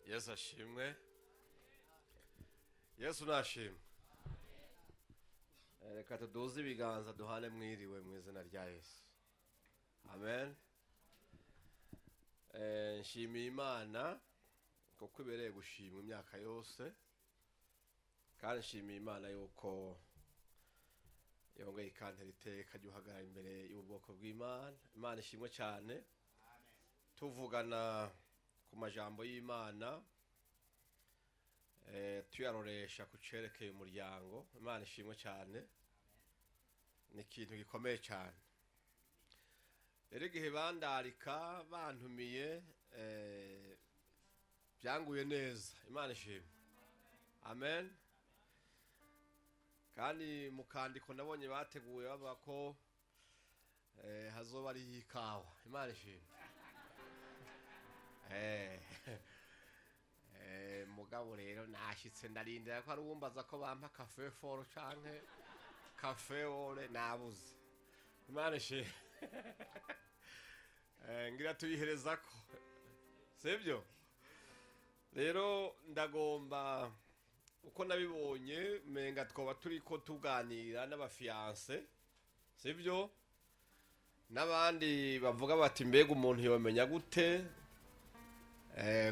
Yesu ashimwe. Yesu nashimwe. Reka tuduze ibiganza duhane mwiriwe mu izina rya Yesu. Amen. Nshimiye Imana kuko ibereye gushimwa imyaka yose. Kandi nshimiye Imana yuko yongeye ikantera iteka ryuhagarara imbere y'ubwoko bw'Imana. Imana ishimwe cyane. Tuvugana ku majambo y'Imana tuyaroresha ku cerekeye umuryango. Imana ishimwe cyane. Ni ikintu gikomeye cyane. Rero igihe bandarika bantumiye byanguye neza. Imana ishimwe. Amen. Kandi mukandiko nabonye bateguye bavuga ko hazoba ari ikawa. Imana ishimwe. Mugabo rero nashitse ndarindira ko ari wumbaza ko bampa cafe foro canke cafe ole nabuze. Imana ishimwe. Ngira tuyihereza ko. Sibyo? Rero ndagomba uko nabibonye menga twoba turiko tuganira n'abafiance. Sibyo? Nabandi bavuga bati mbega umuntu yomenya gute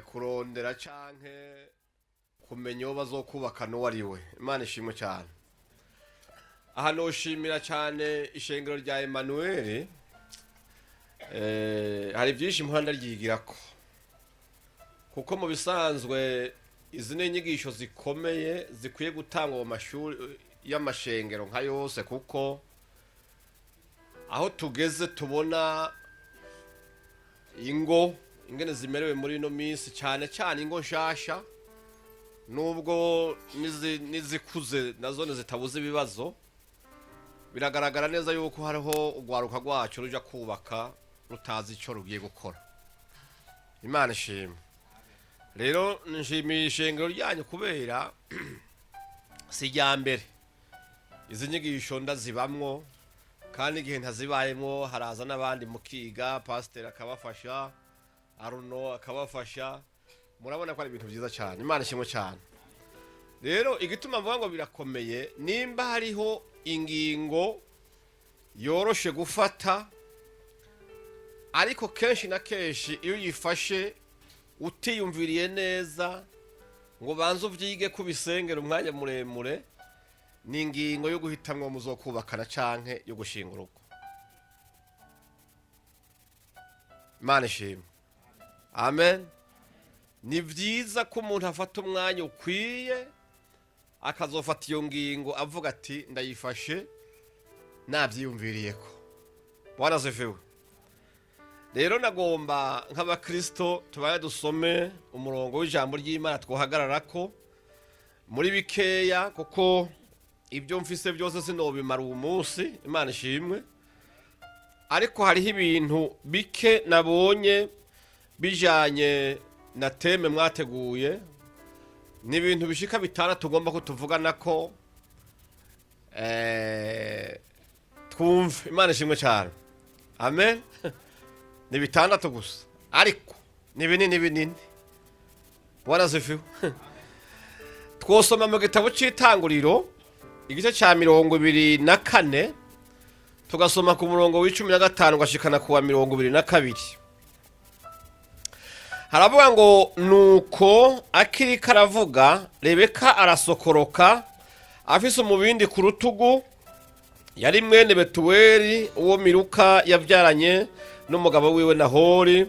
kurondera canke kumenya bazokubaka no wariwe. Imana ishimwe cyane. Aha no shimira cyane ishengero rya Emmanuel. Hari byinshi muhanda ryigirako. Kuko mu bisanzwe izine nyigisho zikomeye zikwiye gutangwa mu mashuri y'amashengero nka yose, kuko aho tugeze tubona ingo ingene zimerewe muri no minsi, cyane cyane ingo nshasha, nubwo nizikuze nazone zitabuze ibibazo. Biragaragara neza yuko hariho ugwaruka rwacu ruja kubaka rutazi ico rugiye gukora. Imana ishimwe. Rero nshimiye ishengero ryanyu kubera si rya mbere izi nyigisho ndazibamwo, kandi igihe ntazibayemwo haraza n'abandi mukiga, pastor akabafasha, Aruno akabafasha. Murabona ko ari ibintu byiza cyane. Imana ishimwe cyane. Rero igituma mvuga ngo birakomeye, nimba hariho ingingo yoroshe gufata, ariko kenshi na kenshi iyo yifashe utiyumviriye neza ngo banze uvyige kubisengera umwanya muremure, ni ingingo yo guhitamwo muzokubakana canke yo gushinga urugo. Imana ishimwe. Amen. Ni vyiza ko umuntu afata umwanya ukwiye akazofata iyo ngingo avuga ati ndayifashe navyiyumviriyeko. Bwana zevewe. Rero nagomba nk'abakristo tubaye dusome umurongo w'ijambo ry'Imana twohagararako muri bikeya, kuko ibyo mfise byose sinobimara uwo munsi. Imana ishimwe. Ariko hariho ibintu bike nabonye bijanye na teme mwateguye, ni ibintu bishika bitana tugomba kutuvugana ko twumve. Imana ishimwe cyane. Amen. Ni bitandatu gusa, ariko ni binini. Bwana zifiwe. Twosoma mu gitabo c'Itanguriro igice ca 24, tugasoma ku murongo w'15 gashikana kuwa 22. Haravuga ngo nuko akiri karavuga Rebeka arasokoroka afise umubindi ku rutugu. Yari mwene Betuweli uwo Miruka yavyaranye n'umugabo wiwe Nahori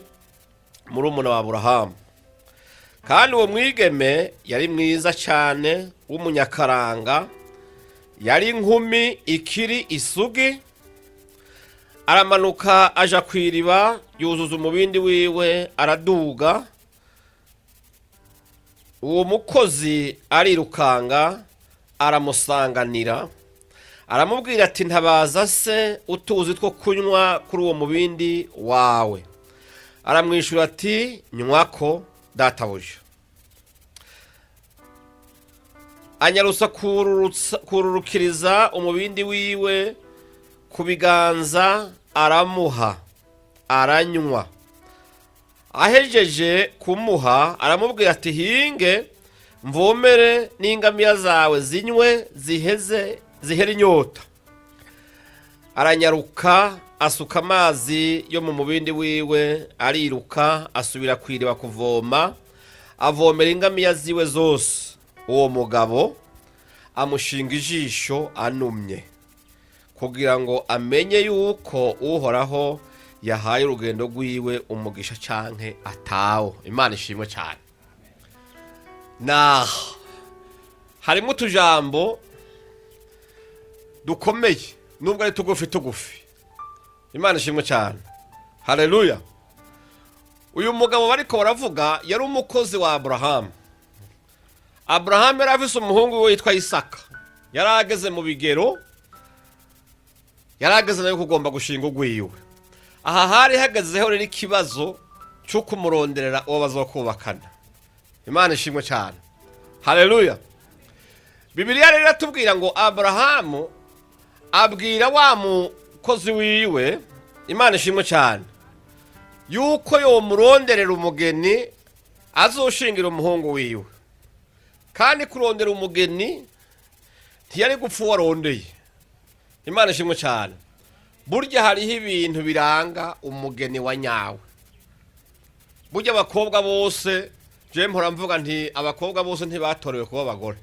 murumuna wa Aburahamu. Kandi uwo mwigeme yari mwiza cyane w'umunyakaranga, yari inkumi ikiri isugi. Aramanuka aja kwiriba yuzuza umubindi wiwe araduga. Uwo mukozi arirukanga aramusanganira, aramubwira ati ntabaza se utuzi two kunywa kuri uwo mubindi wawe. Aramwishura ati nywako databuja. Anyarusa kururukiriza umubindi wiwe ku biganza aramuha, aranywa. ahejeje kumuha aramubwira ati hinge mvomere n'ingamiya zawe zinywe zihere inyota. Aranyaruka asuka amazi yo mu mubindi wiwe, ariruka asubira kwiriba kuvoma, avomera ingamiya ziwe zose. Uwo mugabo amushinga ijisho anumye kugira ngo amenye yuko uhoraho yahaye urugendo rwiwe umugisha canke atawo. Imana ishimwe cyane. Harimo utujambo dukomeye nubwo ari tugufi. Imana ishimwe cyane. Haleluya. Uyu mugabo bariko baravuga yari umukozi wa Abrahamu. Abrahamu yari afise umuhungu we yitwa Isaka. Yari ageze mu bigero, yari ageze nayo kugomba gushinga urwiwe. Aha hari hagazeho rero ikibazo cyo kumuronderera uwo bazokubakana. Imana ishimwe cyane. Haleluya. Bibiliya rero iratubwira ngo Abrahamu abwira wa mukozi wiwe, Imana ishimwe cyane, yuko yomuronderera umugeni azoshingira umuhungu wiwe. Kandi kurondera umugeni ntiyari gupfa warondeye. Imana ishimwe cyane. Burya hariho ibintu biranga umugeni wa nyawe. Burya abakobwa bose, je mpora mvuga nti abakobwa bose ntibatorewe kuba abagore.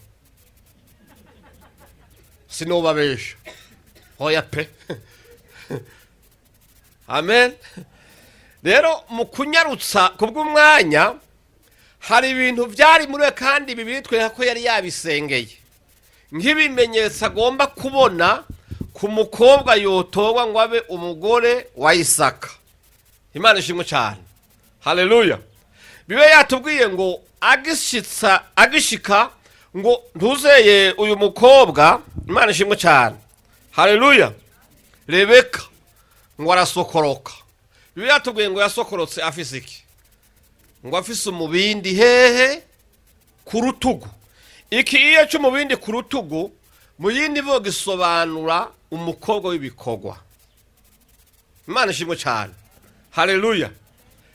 Sinobabesha. Hoya pe. Amen. Rero mu kunyarutsa kubw'umwanya hari ibintu byari muri we kandi bibitwereka ko yari yabisengeye nk'ibimenyetso agomba kubona ku mukobwa yotorwa ngo abe umugore wa Isaka. Imana ishimwe cyane. Haleluya. Bibe yatubwiye ngo agishika ngo ntuzeye uyu mukobwa. Imana ishimwe cyane. Haleluya. Rebeka ngo arasokoroka. Bibe yatubwiye ngo yasokorotse afise iki? Ngo afise umubindi hehe ku rutugu. Iki iyo cy'umubindi ku rutugu mu yindi voga isobanura umukobwa w'ibikogwa. Imana ishimwe cyane. Haleluya.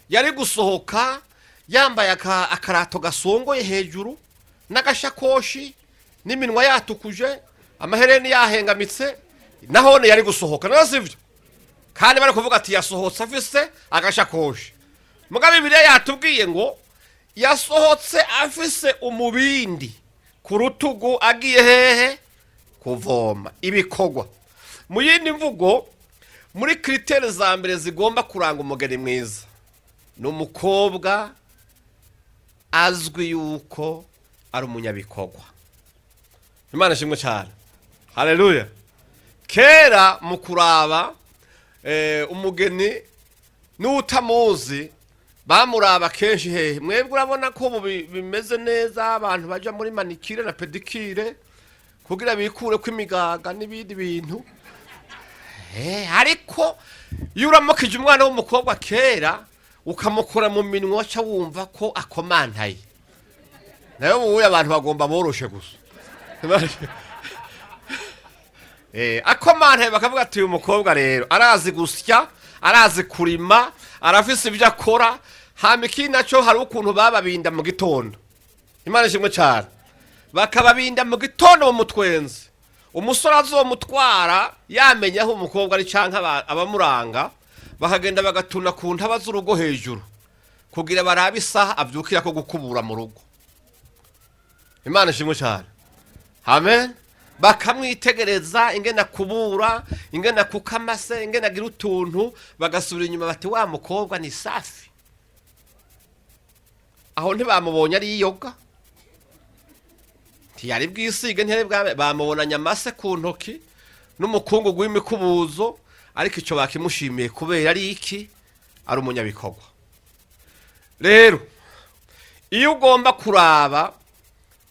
Yari gusohoka yambaye akarato gasongoye hejuru n'agashakoshi n'iminwa yatukuje amahereni yahengamitse nahone yari gusohoka nasivyo. Kandi bari kuvuga ati yasohotse afise agashakoshi. Mugabe Bibiliya yatubwiye ngo yasohotse afise umubindi ku rutugu agiye hehe kuvoma ibikogwa. Mu yindi mvugo muri kritere za mbere zigomba kuranga umugeni mwiza n'umukobwa azwi yuko ari umunyabikogwa. Imana ishimwe cyane. Haleluya. Kera mu kuraba umugeni n'utamuzi bamuraba kenshi hehe. Mwebwe urabona ko bimeze neza abantu baja muri manikire na pedikire kugira bikure ko imigaga n'ibindi bintu. Ariko iyo uramukije umwana w'umukobwa kera ukamukora mu minwa cha wumva ko akomantaye. Nayo ubuye abantu bagomba boroshe gusa. Akomantaye bakavuga ati uyu mukobwa rero arazi gusya, arazi kurima, arafise ibyo akora. Hamiki naco hari ukuntu bababinda mu gitondo. Imana ishimwe cyane. Bakababinda mu gitondo mu mutwenzi. Umusore azomutwara yamenya aho umukobwa ari canka abamuranga bakagenda bagatuna ku ntaba z'urugo hejuru kugira barabe isaha avyukira ko gukubura mu rugo. Imana ishimwe cyane. Amen. Bakamwitegereza ingena kubura, ingena kukamase, ingena agira utuntu bagasubira inyuma bati wa mukobwa ni safi. Aho ntibamubonye ari yoga. Ntiyari bwisige ntiyari bamubonanya amase ku ntoki n'umukungu gw'imikubuzo ariko ico bakimushimiye kubera ari iki ari umunyabikogwa. Rero iyo ugomba kuraba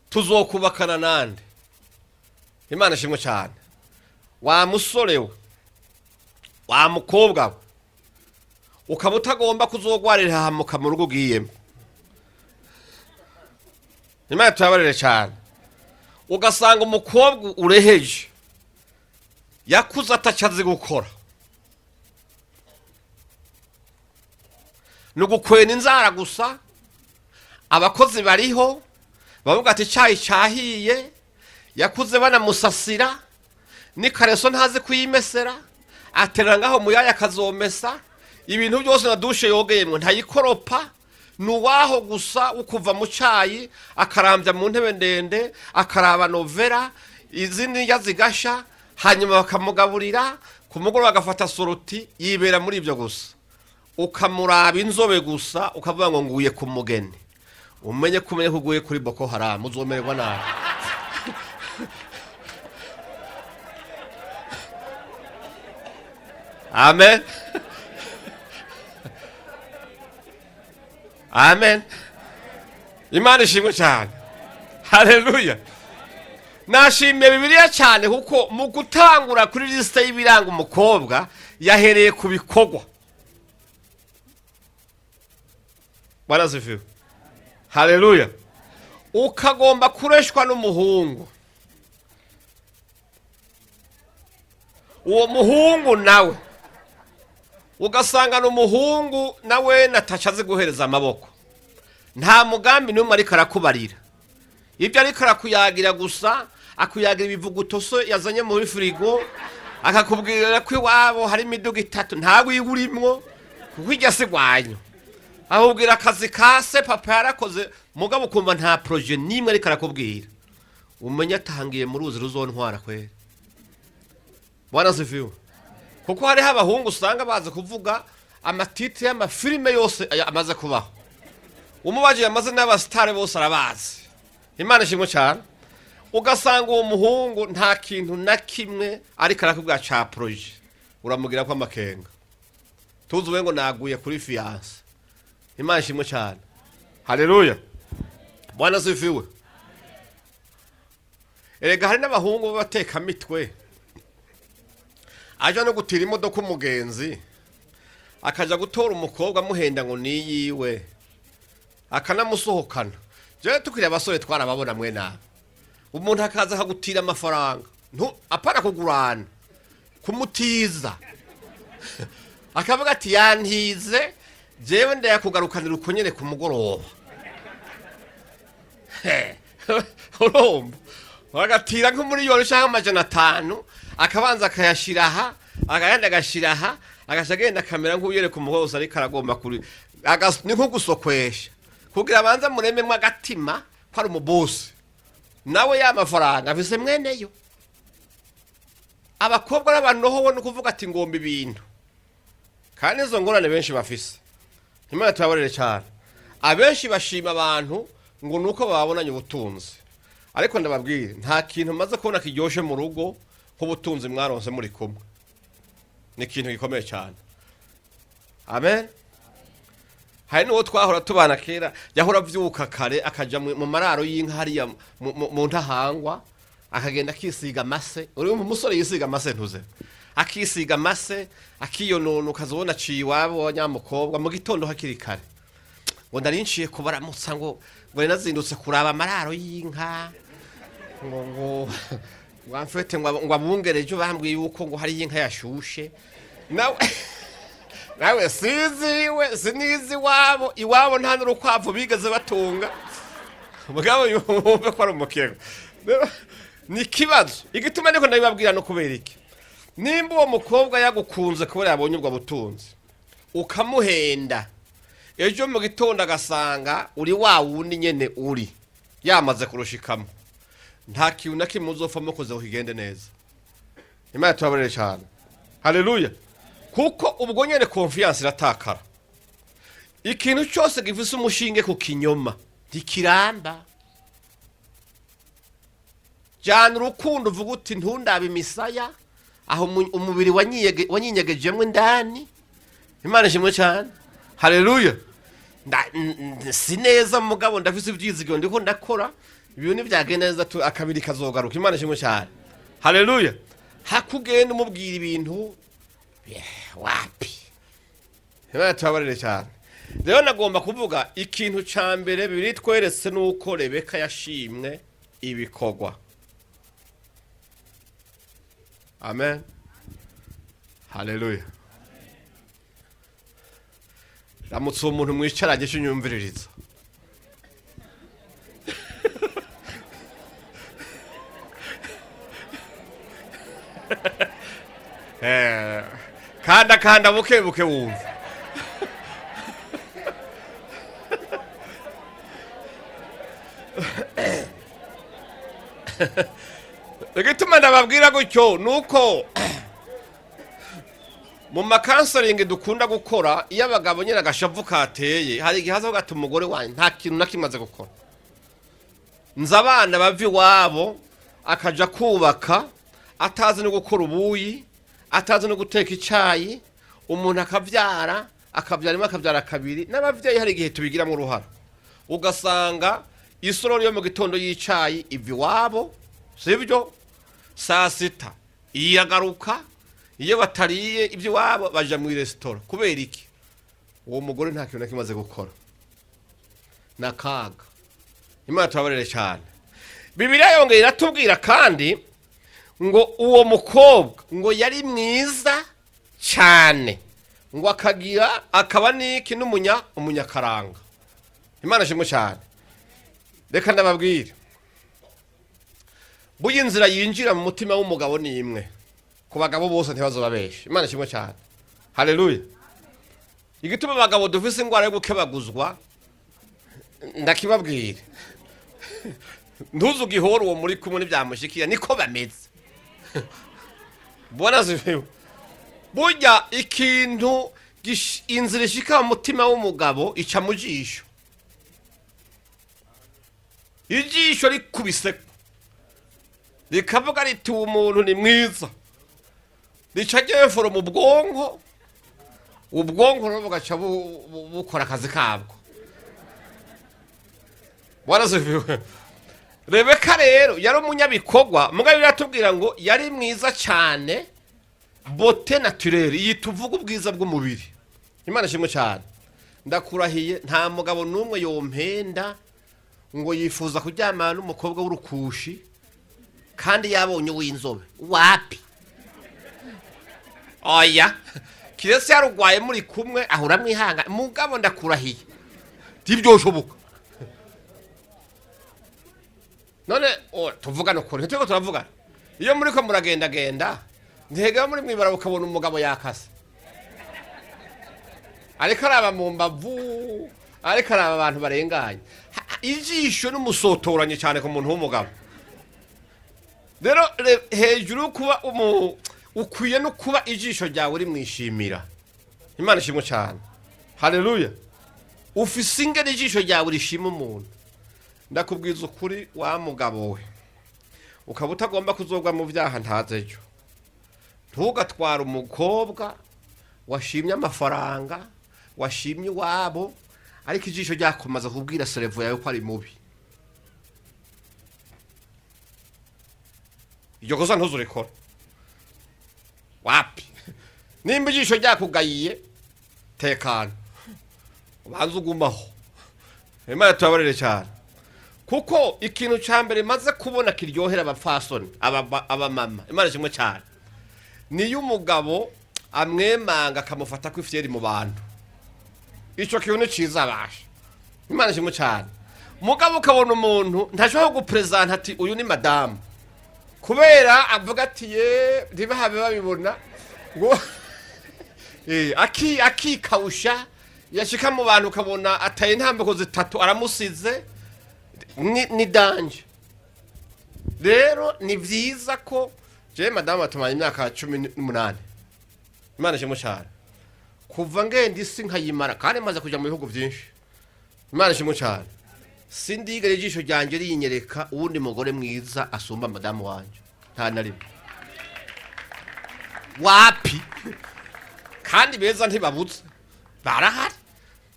tuzokubakana nande. Imana ishimwe cyane. Wa musore we wa mukobwa we ukamutagomba kuzogwarira hamuka mu rugo giyemo. Imana tuyabarire cyane. Ugasanga umukobwa ureheje yakuze atacazi gukora. ni ugukwena inzara gusa. Abakozi bariho bavuga ati icyayi cyahiye, yakuze banamusasira, n'ikareso ntazi kuyimesera, aterera ngaho muyaya akazomesa, ibintu byose na dushe yogeyemwe ntayikoropa, nuwaho gusa ukuva mu cyayi akarambya mu ntebe ndende, akaraba novera, izindi ndya zigasha, hanyuma bakamugaburira, ku mugoroba agafata soroti, yibera muri ibyo gusa. Ukamuraba inzobe gusa ukavuga ngo nguye ku mugeni, umenye kuguye kuri Boko Haram, uzomererwa nabi. Amen. Amen. Imana ishimwe cyane. Haleluya. Nashimye Bibiliya cyane kuko mu gutangura kuri liste y'ibiranga umukobwa yahereye ku bikorwa. Barazifiwe. Haleluya. Ukagomba kureshwa n'umuhungu. Uwo muhungu nawe ugasanga n'umuhungu nawe natacaze guhereza amaboko, nta mugambi n'umwe ariko arakubarira. Ibyo ariko arakuyagira gusa, akuyagira ibivuguto so yazanye muri firigo, akakubwira ko iwabo hari imiduga 3 ntago yigurimwo kuko ijya sigwanyo. Ahubwira akazi kase papa yarakoze, mugabo kumva nta projet nimwe ariko arakubwira. Umenya atangiye mu ruzi ruzontwara kwere. Bwana sifiwe. Kuko hari abahungu usanga baza kuvuga amatiti y'amafilime yose amaze kubaho. Umubaje yamaze n'abastare bose arabazi. Imana ishimwe cyane. Ugasanga uwo muhungu nta kintu na kimwe ariko arakubwira cha projet. Uramugira kwa makenga. Tuzuwe ngo naguye kuri fiance. Imana ishimwe cyane. Haleluya. Bwana sifiwe. Erega hari n'abahungu bateka mitwe. Aje no gutira imodoka umugenzi, akaja gutora umukobwa muhenda ngo niyiwe, akanamusohokana. Je tukiri abasore twarababona mwe nawe. Umuntu akaza akagutira amafaranga, apana kugurana, kumutiza. Akavuga ati yantize, jewe ndayakugarukanira uko nyene ku mugoroba. Urumva? Wagatira nk'umuriyoni cyangwa 500, akabanza akayashiraha, agayanda agashiraha, agashagenda kamera nk'uyere ku muhoza ariko aragomba kuri ni nko gusokwesha kugira abanza murememwe agatima ko ari umubosi. Nawe ya mafaranga afise mweneyo. Abakobwa n'abantu ho no kuvuga ati ngomba ibintu. Kandi izo ngorane benshi bafise. Imana tubabarire cyane. Abenshi bashima abantu ngo nuko babonanye ubutunzi. Ariko ndababwire nta kintu maze kubona kiryoshe mu rugo nk'ubutunzi mwaronse muri kumwe. Ni ikintu gikomeye cyane. Amen. Hari n'uwo twahora tubana kera yahora vyuka kare akaja mu mararo y'inka hariya mu ntahangwa, akagenda akisiga amase. Uri mu musore yisiga amase ntuze. Akisiga amase, akiyonona ukazobona ciye iwabo wanyamukobwa mu gitondo hakiri kare. Ngo ndarinciye kubaramutsa ngo nazindutse kuraba amararo y'inka. Ngo wamfete ngo abungereje bambwiye yuko ngo hari inka yashushe. Nawe sinizi iwabo nta n'urukwavu bigeze batunga. Mugabo yumve ko ari umukego. Ni kibazo. Igituma niko ndabibabwira no kubera iki. Nimba uwo mukobwa yagukunze kubera yabonye ubwo butunzi, ukamuhenda, ejo mu gitondo agasanga uri wa wundi nyene uri yamaze kurushikamo, nta kintu na kimwe uzofamo koze ukigende neza. Imana tubabarire cyane. Haleluya. Kuko ubwo nyene confiance iratakara. Ikintu cyose gifise umushinge ku kinyoma ntikiramba. Jana urukundo uvuga uti ntundaba imisaya aho umubiri wanyinyegejemwe ndani. Imana ishimwe cyane. Haleluya. Sineza mugabo ndafise ibyizigiro ndiko ndakora ibintu byagenda neza akabiri kazogaruka. Imana ishimwe cyane. Haleluya. Hakugenda umubwira ibintu wapi. Imana tubabarire cyane. Rero nagomba kuvuga ikintu ca mbere bibiri tweretse nuko Rebeka yashimwe ibikorwa. Amen. Haleluya. ramutse uwo muntu mwicaranye cy'unyumviririza kanda buke wumva igituma ndababwira gutyo nuko mu makanselingi dukunda gukora iyo abagabo nyine agashavu kateye hari igihe haza gata umugore wanjye nta kintu nakimaze gukora nzi abana bava iwabo akaja kubaka atazi no gukora ubuyi atazi no guteka icyayi umuntu akabyara rimwe akabyara kabiri n'ababyeyi hari igihe tubigiramo uruhara ugasanga isorori yo mu gitondo y'icyayi iva iwabo sibyo saa sita iyagaruka iyo batariye iby'iwabo baja mu resitora kubera iki uwo mugore nta kintu nakimaze gukora nakaga Imana tubabarire cyane Bibiliya yongera iratubwira kandi ngo uwo mukobwa ngo yari mwiza cyane ngo akaba niki umunyakaranga Imana shimwe cyane reka ndababwira buye inzira yinjira mu mutima w'umugabo ni imwe ku bagabo bose ntibazobabeshe Imana shimwe cyane haleluya igituma abagabo dufise ingwara yo gukebaguzwa ndakibabwira ntuzugihora uwo muri kumwe n'ibyamushikiye niko bameze bona zifiwe burya ikintu inzira ishika mu mutima w'umugabo ica mu jisho ijisho rikubise rikavuga riti umuntu ni mwiza rica ryeforo mu bwonko ubwonko rero bugaca bukora akazi kabwo waraziviwe Rebeka rero yari umunyabikorwa mugabo biratubwira ngo yari mwiza cyane bote naturelle yituvuga ubwiza bw'umubiri Imana shimwe cyane ndakurahiye nta mugabo numwe yompenda ngo yifuza kuryamana n'umukobwa w'urukushi kandi yabonye w'inzobe wapi oya kirese yarugwaye muri kumwe ahura mwihanga mugabo ndakurahiye tibyoshoboka none tuvugana ukuri ntitwe turavugana iyo muri ko muragenda ntihega muri mwibara ukabona umugabo yakase ariko araba mu mbavu ariko araba abantu barenganye ijisho n'umusotoranye cyane ku muntu w'umugabo rero hejuru kuba ukwiye no kuba ijisho ryawe uri mwishimira Imana ishimwe cyane haleluya ufise ingene ijisho ryawe rishima umuntu ndakubwiza ukuri wa mugabo we ukaba utagomba kuzogwa mu byaha ntazejo ntugatwara umukobwa washimye amafaranga washimye iwabo ariko ijisho ryakomaza kubwira serevo yawe ko ari mubi iryo kosa ntuzurikora wapi nimba ijisho ryakugayiye tekana ubanza ugumaho Imana tubabarire cyane kuko ikintu cya mbere maze kubona kiryohera abapfasoni abamama Imana shimwe cyane niyo umugabo amwemanga akamufata ko ifyeri mu bantu icyo kintu ciza abasha Imana shimwe cyane mugabo ukabona umuntu ntashobora gupresenta ati uyu ni madame kubera avuga ati ntibahabe babibona ngo akikawusha yashika mu bantu ukabona ataye intambeko zitatu aramusize ni danje rero ni vyiza ko je madame atumanye imyaka 18 Imana shimwe cyane kuva ngende isi nkayimara kandi maze kuja mu bihugu byinshi Imana shimwe cyane sindigere ijisho ryanje rinyereka uwundi mugore mwiza asumba madame wanje nta na rimwe wapi kandi beza ntibabuze barahari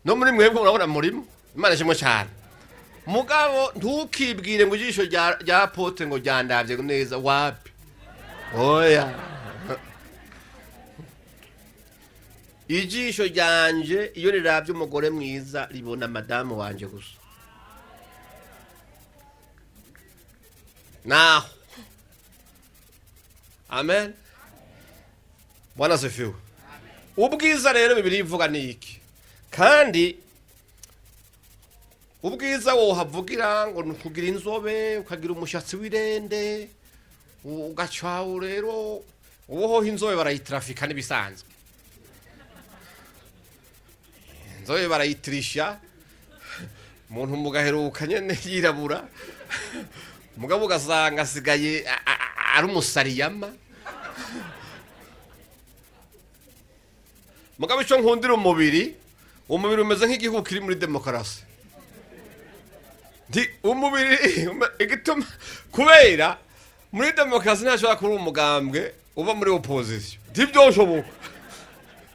no muri mwebwe urabona murimo Imana shimwe cyane mugabo ntukibwire ngo ijisho rya pote ngo ryandavye neza wapi oya ijisho ryanje iyo riravye umugore mwiza ribona madame wanje gusa naho amen Bwana asifiwe ubwiza rero Bibiliya ivuga niki kandi ubwiza wohavugira ngo nukugira inzobe ukagira umushatsi w'irende ugacaho rero uboho inzobe barayitrafika nibisanzwe inzobe barayitirisha umuntu mugaheruka nyene yirabura mugabo ugasanga asigaye ari umusariyama mugabo ico nkundira umubiri umeze nk'igihugu kiri muri demokarasi umubiri igituma kubera muri demokarasi ntashobora kuba umugambwe uba muri opposition ntibyoshoboka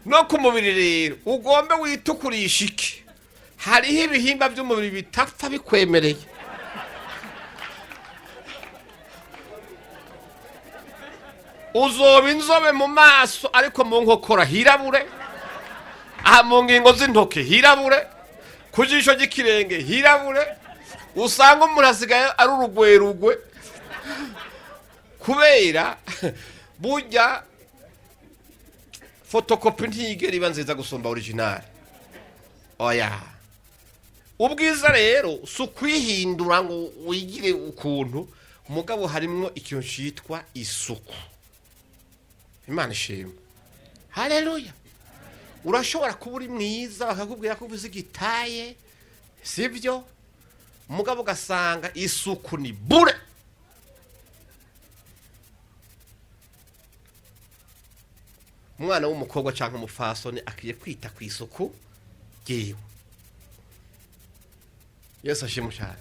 no ku mubiri rero ugombe witukurisha iki hariho ibihimba by'umubiri bitapfa bikwemereye uzoba inzobe mu maso ariko mu nkokora hirabure aha mu ngingo z'intoke hirabure ku jisho ry'ikirenge hirabure usanga umuntu asigaye ari urugwerugwe kubera burya fotokopi ntigera iba nziza gusumba original oya ubwiza rero si ukwihindura ngo wigire ukuntu mugabo harimwo ikintu cyitwa isuku Imana ishimwe haleluya urashobora kuba uri mwiza bakakubwira ko uvuze igitaye sivyo mugabo ugasanga isuku ni bure umwana w'umukobwa cyangwa umufasoni akiye kwita ku isuku yewe Yesu ashimwe cyane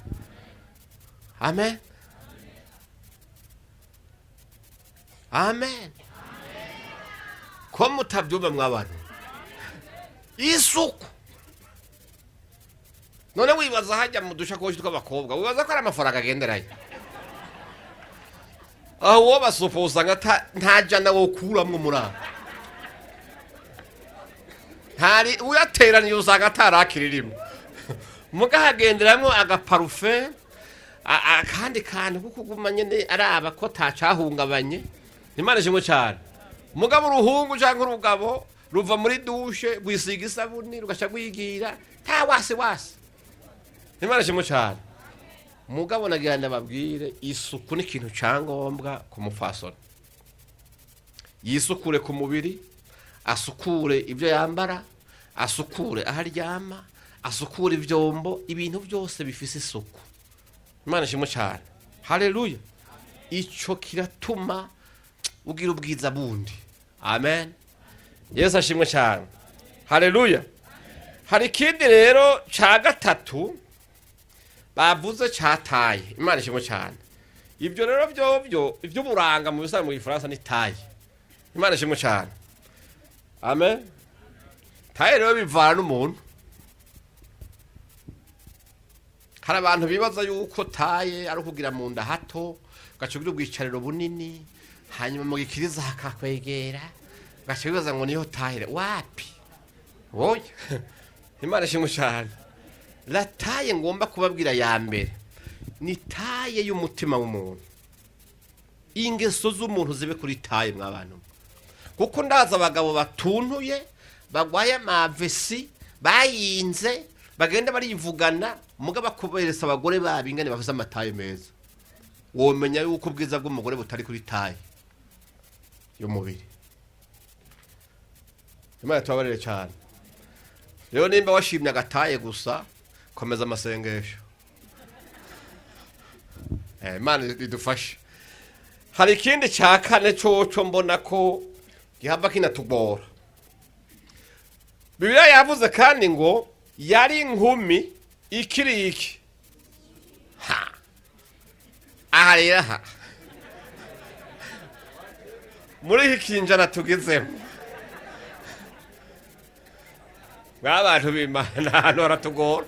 amen amen ko mutabyumva mw'abantu isuku none wibaza hajya mu dushakoshi tw'abakobwa wibaza ko ari amafaranga agenderayo aho uwo basupoza ntajana wo kuramwo muraba hari uyateraniye usanga atarakiririmwe mugahagenderamwo agaparufe kandi kantu kuko guma nyene araba ko tacahungabanye Imana ishimwe cyane mugabo uruhungu cyangwa urugabo ruva muri dushe gwisiga isabuni rugasha gwigira nta wase Imana ishimwe cyane mugabo nagira ndababwire isuku ni ikintu cyangombwa ku mufasoni yisukure ku mubiri asukure ibyo yambara asukure aharyama asukure ivyombo ibintu byose bifise isuku Imana ishimwe cyane haleluya ico kiratuma ugira ubwiza bundi amen Yesu ashimwe cyane haleluya hari kindi rero ca gatatu bavuze cataye Imana ishimwe cyane ibyo rero ibyo buranga mu bisanzwe mu Gifaransa ni taye Imana ishimwe cyane amen taye rero bivana n'umuntu hari abantu bibaza yuko taye ari ukugira mu nda hato gacugira ubwicariro bunini hanyuma mu gikiriza hakakwegera gacubibaza ngo niyo taye wapi woye Imana ishimwe cyane la taye ngomba kubabwira ya mbere ni taye y'umutima w'umuntu ingeso z'umuntu zibe kuri taye mw'abantu kuko ndaza abagabo batuntuye bagwaye amavesi bayinze bagenda barivugana mugaba kuberesa abagore babingane bafite amataye meza womenya yuko ubwiza bw'umugore butari kuri taye y'umubiri Imana tubabarire cyane rero nimba washimye agataye gusa komeza amasengesho Imana idufashe hari ikindi cya kane cyo mbona ko gihamba kinatugora Bibiliya yavuze kandi ngo yari inkumi ikiri iki aha rero aha muri iki kinjana tugezemo mw'abantu b'Imana ahantu haratugora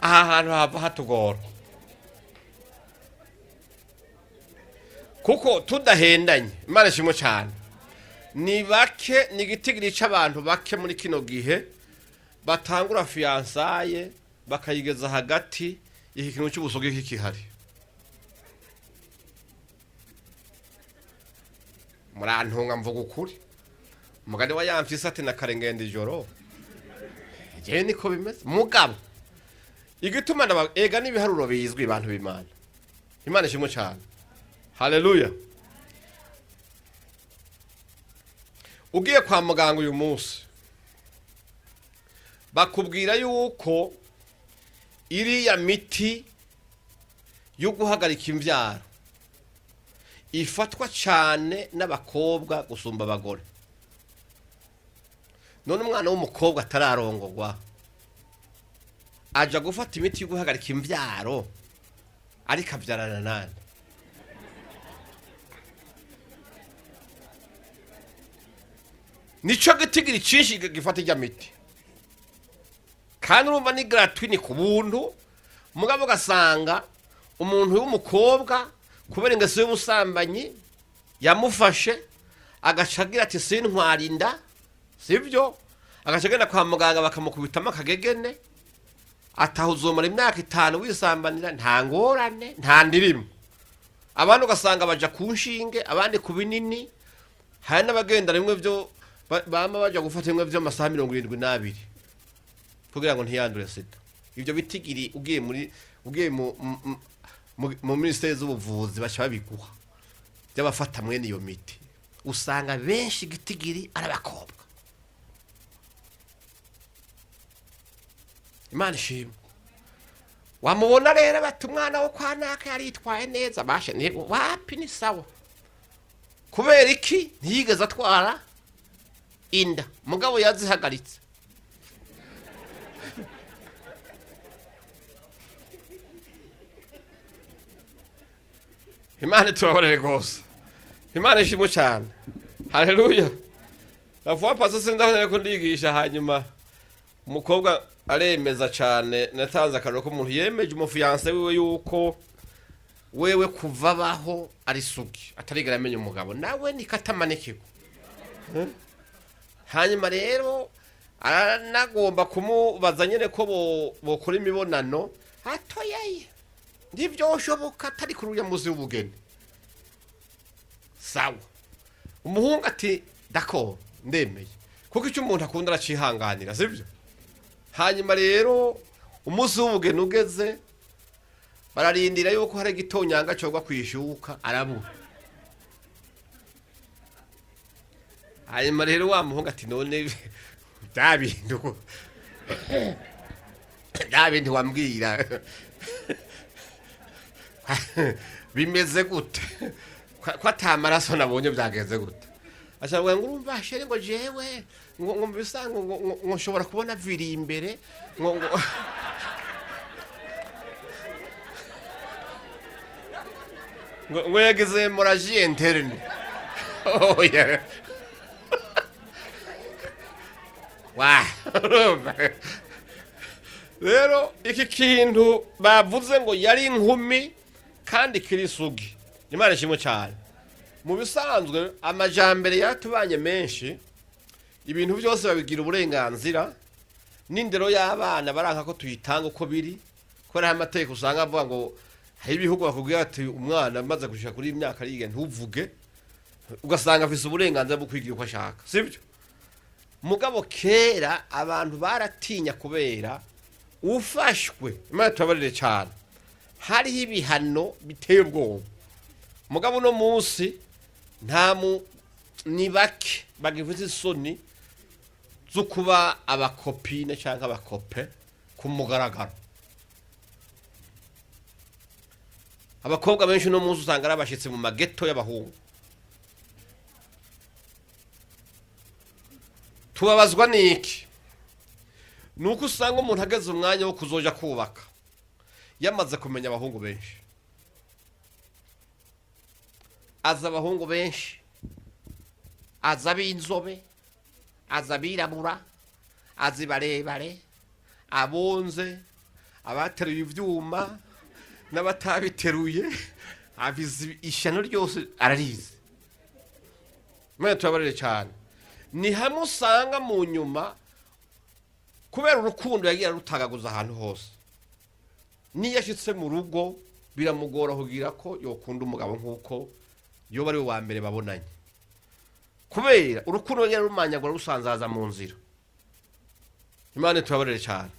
aha hantu hava hatugora kuko tudahendanye Imana ishimwe cyane ni bake ni igitigiri c'abantu bake muri kino gihe batangura fiansaye bakayigeza hagati iki kintu cy'ubusoge kikihari murantunga mvuga ukuri umugani wa yamfise ati nakarengenda ijoro je niko bimeze mugabo igituma ega n'ibiharuro bizwi abantu b'Imana Imana ishimwe cyane haleluya ugiye kwa muganga uyu munsi bakubwira yuko iriya miti yo guhagarika imvyaro ifatwa cyane n'abakobwa gusumba abagore none umwana w'umukobwa atararongorwa aja gufata imiti yo guhagarika imvyaro ariko abyarana nande nico gitigiri cinshi gifata ijya miti kandi urumva ni gratuit ni kubuntu mugabo gasanga umuntu w'umukobwa kubera ingeso y'ubusambanyi yamufashe agacagira ati sintwarinda sivyo agacagenda kwa muganga bakamukubitamo akagegene atahuzomara imyaka 5 wisambanira nta ngorane nta ndirimo abantu ugasanga baja ku nshinge abandi ku binini hari n'abagenda rimwe byo bama baja gufata imwe byo amasaha 72 kugira ngo ntiyandure sida ibyo bitigiri ugiye mu ministeri z'ubuvuzi bacha babiguha by'abafata mwene iyo miti usanga benshi gitigiri arabakobwa Imana ishimwe wamubona rero bati umwana wo kwa naka yaritwaye neza bashe ni wapi ni sawa kubera iki ntiyigeze atwara inda mugabo yazihagaritse Imana turabonere gose Imana ishimwe cyane haleluya avuga pasa sindabonere ko ndigisha hanyuma umukobwa aremeza cyane natanze akarero ko umuntu yemeje umufiance wiwe yuko wewe kuva baho ari sugi atarigera amenya umugabo nawe nikatamanekego hanyuma rero aranagomba kumubaza nyene ko bokora imibonano atoyaye ndivyoshoboka atari kuruya muzi w'ubugeni sawa umuhungu ati dako ndemeye kuko icyo umuntu akunda aracihanganira sivyo hanyuma rero umunsi w'ubugeni ugeze bararindira yuko hari igitonyanga cyo kwishuka arabura hanyuma rero wa muhungu ati none Dabintu wambwira bimeze gute ko atamaraso nabonye byageze gute ashaka ngo urumva shere ngo jewe ngo bisango ngo nshobora kubona viri imbere ngo yagize hemorrhagie interne oh yeah wa rero iki kintu bavuze ngo yari inkumi kandi kirisugi Imana ishimwe cyane mu bisanzwe amajambere yatubanye menshi ibintu byose babigira uburenganzira n'indero y'abana baranka ko tuyitanga uko biri ko ari amateka usanga avuga ngo hari ibihugu bakubwira ati umwana amaze gushika kuri imyaka yige ntuvuge ugasanga afise uburenganzira bwo kwigira uko ashaka sibyo mugabo kera abantu baratinya kubera ufashwe Imana tubabarire cyane hari ibihano biteye ubwoba mugabo no munsi nta nibake bagivuze isoni zo kuba abakopine cyangwa abakope ku mugaragaro abakobwa benshi no munsi usanga arabashitse mu mageto y'abahungu tubabazwa niki nuko usanga umuntu ageze umwanya wo kuzoja kubaka yamaze kumenya abahungu benshi aza abahungu benshi aza b'inzobe aza birabura azi barebare abonze abateruye ivyuma n'abatabiteruye abizi ishano ryose ararize mwe tubabarire cyane ni hamwe usanga mu nyuma kubera urukundo yagiye rutagaguza ahantu hose niyo yashitse mu rugo biramugora kugira ko yokunda umugabo nkuko yo bari wa mbere babonanye kubera urukundo yagiye rumanyagura rusanzaza mu nzira Imana tubabarire cyane.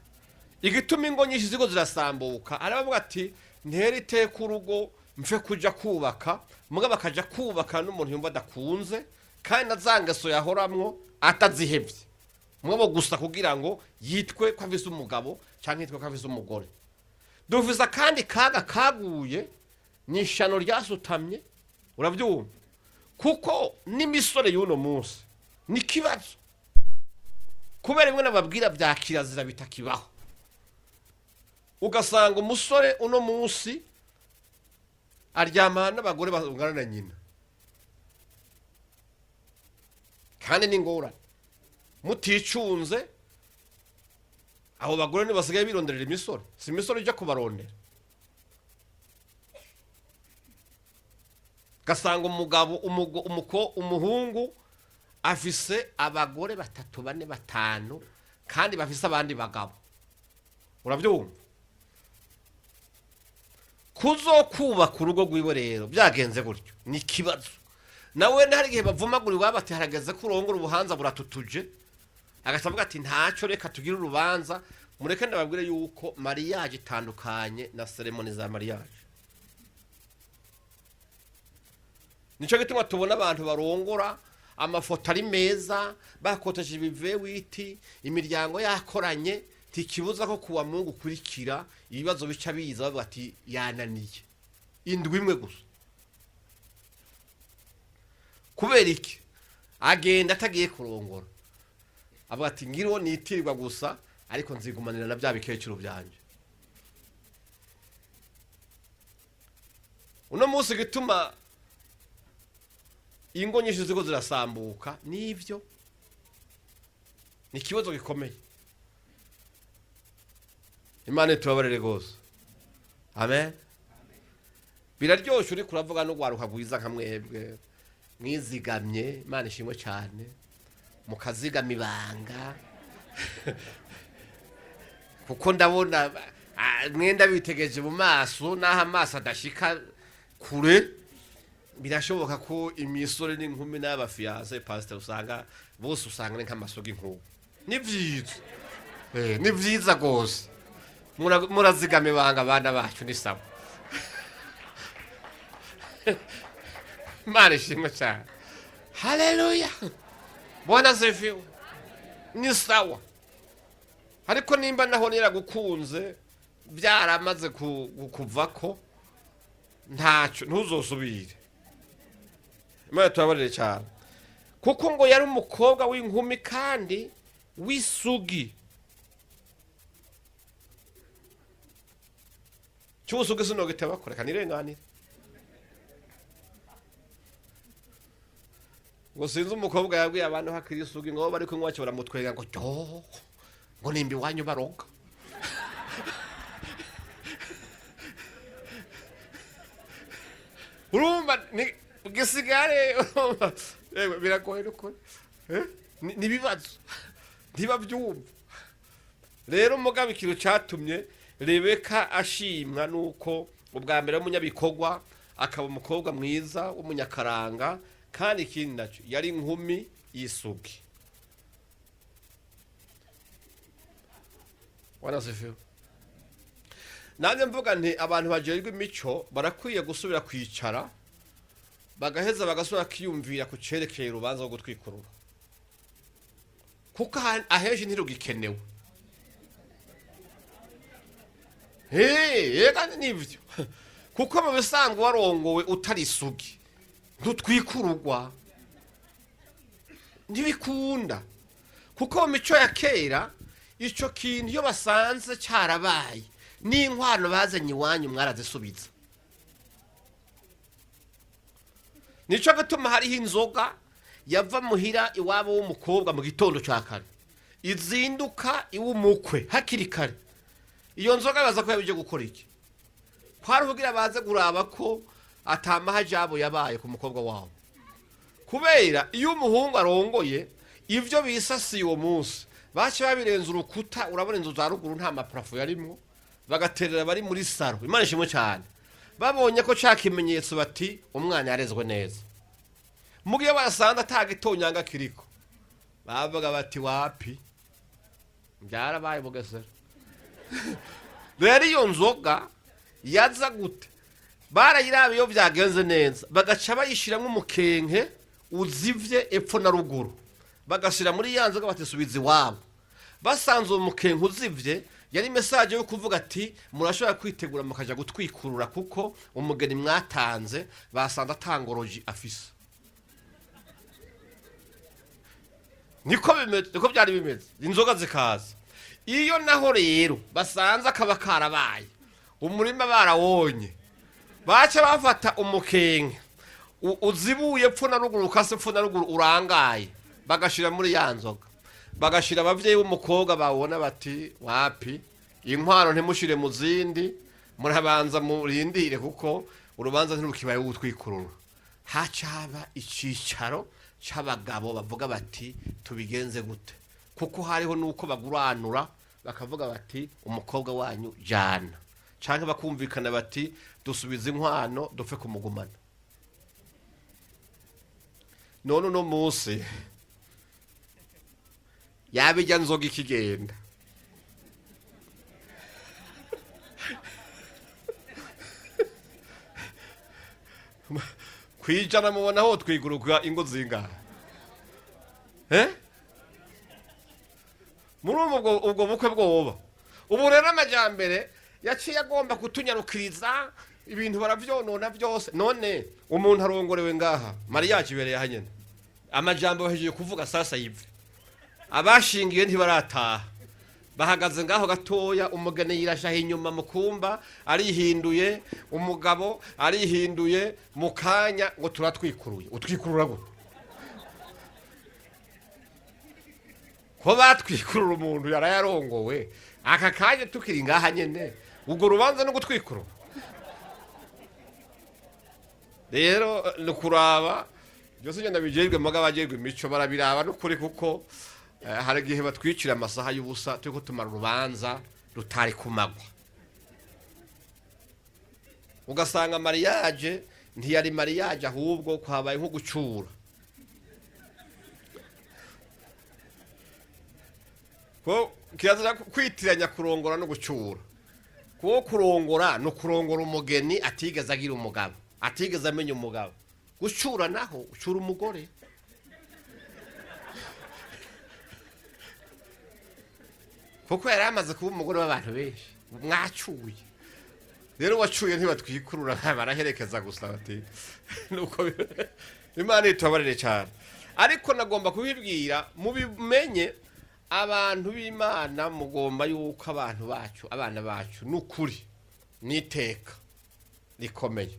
Igituma ingo nyinshi ziko zirasambuka arabavuga ati ntera iteka urugo mfe kuja kubaka muga bakaja kubaka n'umuntu yumva adakunze kandi nazangeso yahoramwo atazihevye mwabo gusa kugira ngo yitwe ko afise umugabo canke yitwe ko afise umugore. Duvuza kandi kaga kaguye nishano ryasutamye uravyumva kuko n'imisore y'uno munsi ni kibazo kubera imwe nababwira bya kirazira bitakibaho. Ugasanga umusore uno munsi aryamana n'abagore bangana na nyina kandi n'ingorane muticunze abo bagore ntibasigaye bironderera imisore, si imisore ijya kubarondera. Gasanga umugabo umuhungu afise abagore 3 4 5 kandi bafise abandi bagabo uravyumva. Kuzokubaka urugo rwiwe rero byagenze gutyo ni kibazo. Nawe ntari gihe bavumagura wabati harageze kurongora ubuhanza buratutuje agasavuga ati ntaco reka tugira urubanza mureke ndababwire yuko mariage itandukanye na ceremony za mariage. Nico gituma tubona abantu barongora amafoto ari meza bakoteje ibivewiti imiryango yakoranye tikibuza ko kuwa Mungu kurikira ibibazo bica biza bavuga ati yananiye indwi imwe gusa. Kubera iki agenda atagiye kurongora avuga ati ngiro nitirirwa gusa ariko nzigumanira na bya bikecuru byanje. Uno munsi gituma ingo nyinshi ziko zirasambuka nivyo ni kibazo gikomeye. Imana tubabarire gose. Amen. Biraryoshe uri kuravuga no gwaruka gwiza nka mwebwe mwizigamye Imana ishimwe cyane mukazigama ibanga kuko ndabona mwenda bitegeje mu maso naho amaso adashika kure. Birashoboka ko imisore n'inkumi n'abafiance pastor usanga bose usanga nk'amasogi nk'ubu. Ni vyiza ni vyiza gose murazigame banga abana bacu ni sawa. Imana ishimwe cyane. Haleluya. Bwana asifiwe. Ni sawa. Ariko nimba naho niragukunze byaramaze kuvako ntaco ntuzosubire. Imana tubabarire cyane. Kuko ngo yari umukobwa w'inkumi kandi wisugi. Cyusugi sino giteba kore kanirenganire. Ngo sinzi umukobwa yabwiye abantu hakiri isugi ngo bari kunywa cyo baramutwega ngo cyo ngo nimbi wanyu baroga. Urumva ni gisigare biragoye nuko ni bibazo ntibavyumva. Rero umugabo ikintu catumye Rebeka ashimwa nuko ubwa mbere w'umunyabikogwa akaba umukobwa mwiza w'umunyakaranga kandi ikindi naco yari inkumi yisugi. Wanasifiwe. Nanjye mvuga nti abantu bajerwe imico barakwiye gusubira kwicara bagaheza bagasubira kiyumvira ku cerekeye urubanza rwo gutwikurura kuko aheje ntirugikenewe. Kandi nivyo kuko mu bisanzwe warongowe utari isugi ntutwikururwa ntibikunda kuko mu mico ya kera ico kintu iyo basanze cyarabaye n'inkwano bazanye iwanyu mwarazisubiza. Nico gituma hariho inzoga yava muhira iwabo w'umukobwa mu gitondo cya kare izinduka iw'umukwe hakiri kare. Iyo nzoga baza ko yabije gukora iki kwari kugira baze kuraba ko atamaha jabo yabaye ku mukobwa wabo. Kubera iyo umuhungu arongoye ivyo bisasiye uwo munsi bace babirenza urukuta urabona inzu za ruguru nta maprafo yarimwo bagaterera bari muri saro. Imana ishimwe cyane. Babonye ko cakimenyetso bati umwana yarezwe neza. Mugiye basanga atagitonyanga kiriko bavuga bati wapi byarabaye bugesera rero iyo nzoga yaza gute barayirabe iyo byagenze neza bagaca bayishiramwe umukenke uzivye epfo na ruguru bagashira muri ya nzoga batisubiza iwabo basanze umukenke uzivye yari message yo kuvuga ati murashobora kwitegura mukaja gutwikurura kuko umugeni mwatanze basanze atangoroji afise niko byari bimeze inzoga zikaza iyo naho rero basanze akaba karabaye umurima barawonye baca bafata umukenke uzibuye pfo na ruguru kase pfo na ruguru urangaye bagashira muri ya nzoga bagashira abavyeyi b'umukobwa babona bati wapi inkwano ntimushire mu zindi murabanza murindire kuko urubanza ntirukibaye gutwikurura hacaba icicaro c'abagabo bavuga bati tubigenze gute kuko hariho nuko baguranura bakavuga bati umukobwa wanyu jana canke bakumvikana bati dusubiza inkwano dupfe kumugumana none no munsi yabijya nzoga ikigenda kwijana mubona ho twiguruka ingo zingahe muri ubwo bukwe bwoba ubu rero amajyambere yaciye agomba kutunyarukiriza ibintu baravyonona byose none umuntu arongorewe ngaha mariage ibereye hanyene amajambo bahejeje kuvuga sasa yive abashingiye ntibarataha bahagaze ngaho gatoya umugeni yirashaho inyuma mukumba arihinduye umugabo arihinduye mukanya ngo turatwikuruye utwikurura gute ko batwikurura umuntu yarayarongowe aka kanya tukiri ngaha nyene ubwo rubanza no gutwikurura rero nukuraba byose ngenda bijejwe mugabo ajejwe imico barabiraba n'ukuri kuko hari igihe batwicira amasaha y'ubusa turiko tumara urubanza rutari kumagwa ugasanga mariage ntiyari mariage ahubwo kwabaye nko gucura ko kirazira kwitiranya kurongora no gucura ko kurongora no kurongora umugeni atigeze agira umugabo atigeze amenya umugabo gucura naho ucura umugore kuko yari amaze kuba umugore w'abantu benshi mwacuye rero wacuye ntibatwikurura baraherekeza gusa bati nuko Imana itubabarire cyane ariko nagomba kubibwira mubimenye abantu b'Imana mugomba yuko abantu bacu abana bacu nukuri niteka rikomeye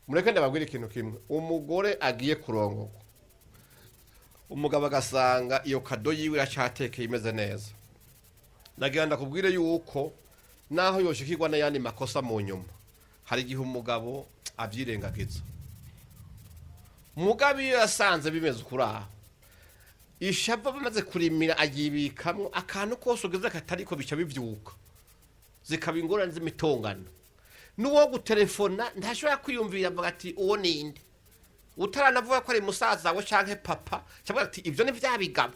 mureke ndababwira ikintu kimwe umugore agiye kurongorwa umugabo agasanga iyo kado yiwe iracatekeye imeze neza nagenda kubwire yuko naho yoshikirwa n'ayandi makosa mu nyuma hari igihe umugabo avyirengagiza umugabo iyo yasanze bimeze ukuraho ishava bamaze kurimira agibikamwo akantu kose ugeze katariko bica bivyuka zikaba ingorane z'imitongano nuwo gutelefona ntashobora kwiyumvira avuga ati uwo ninde utaranavuga ko ari musaza we canke papa cyangwa ati ivyo ni vyabigabo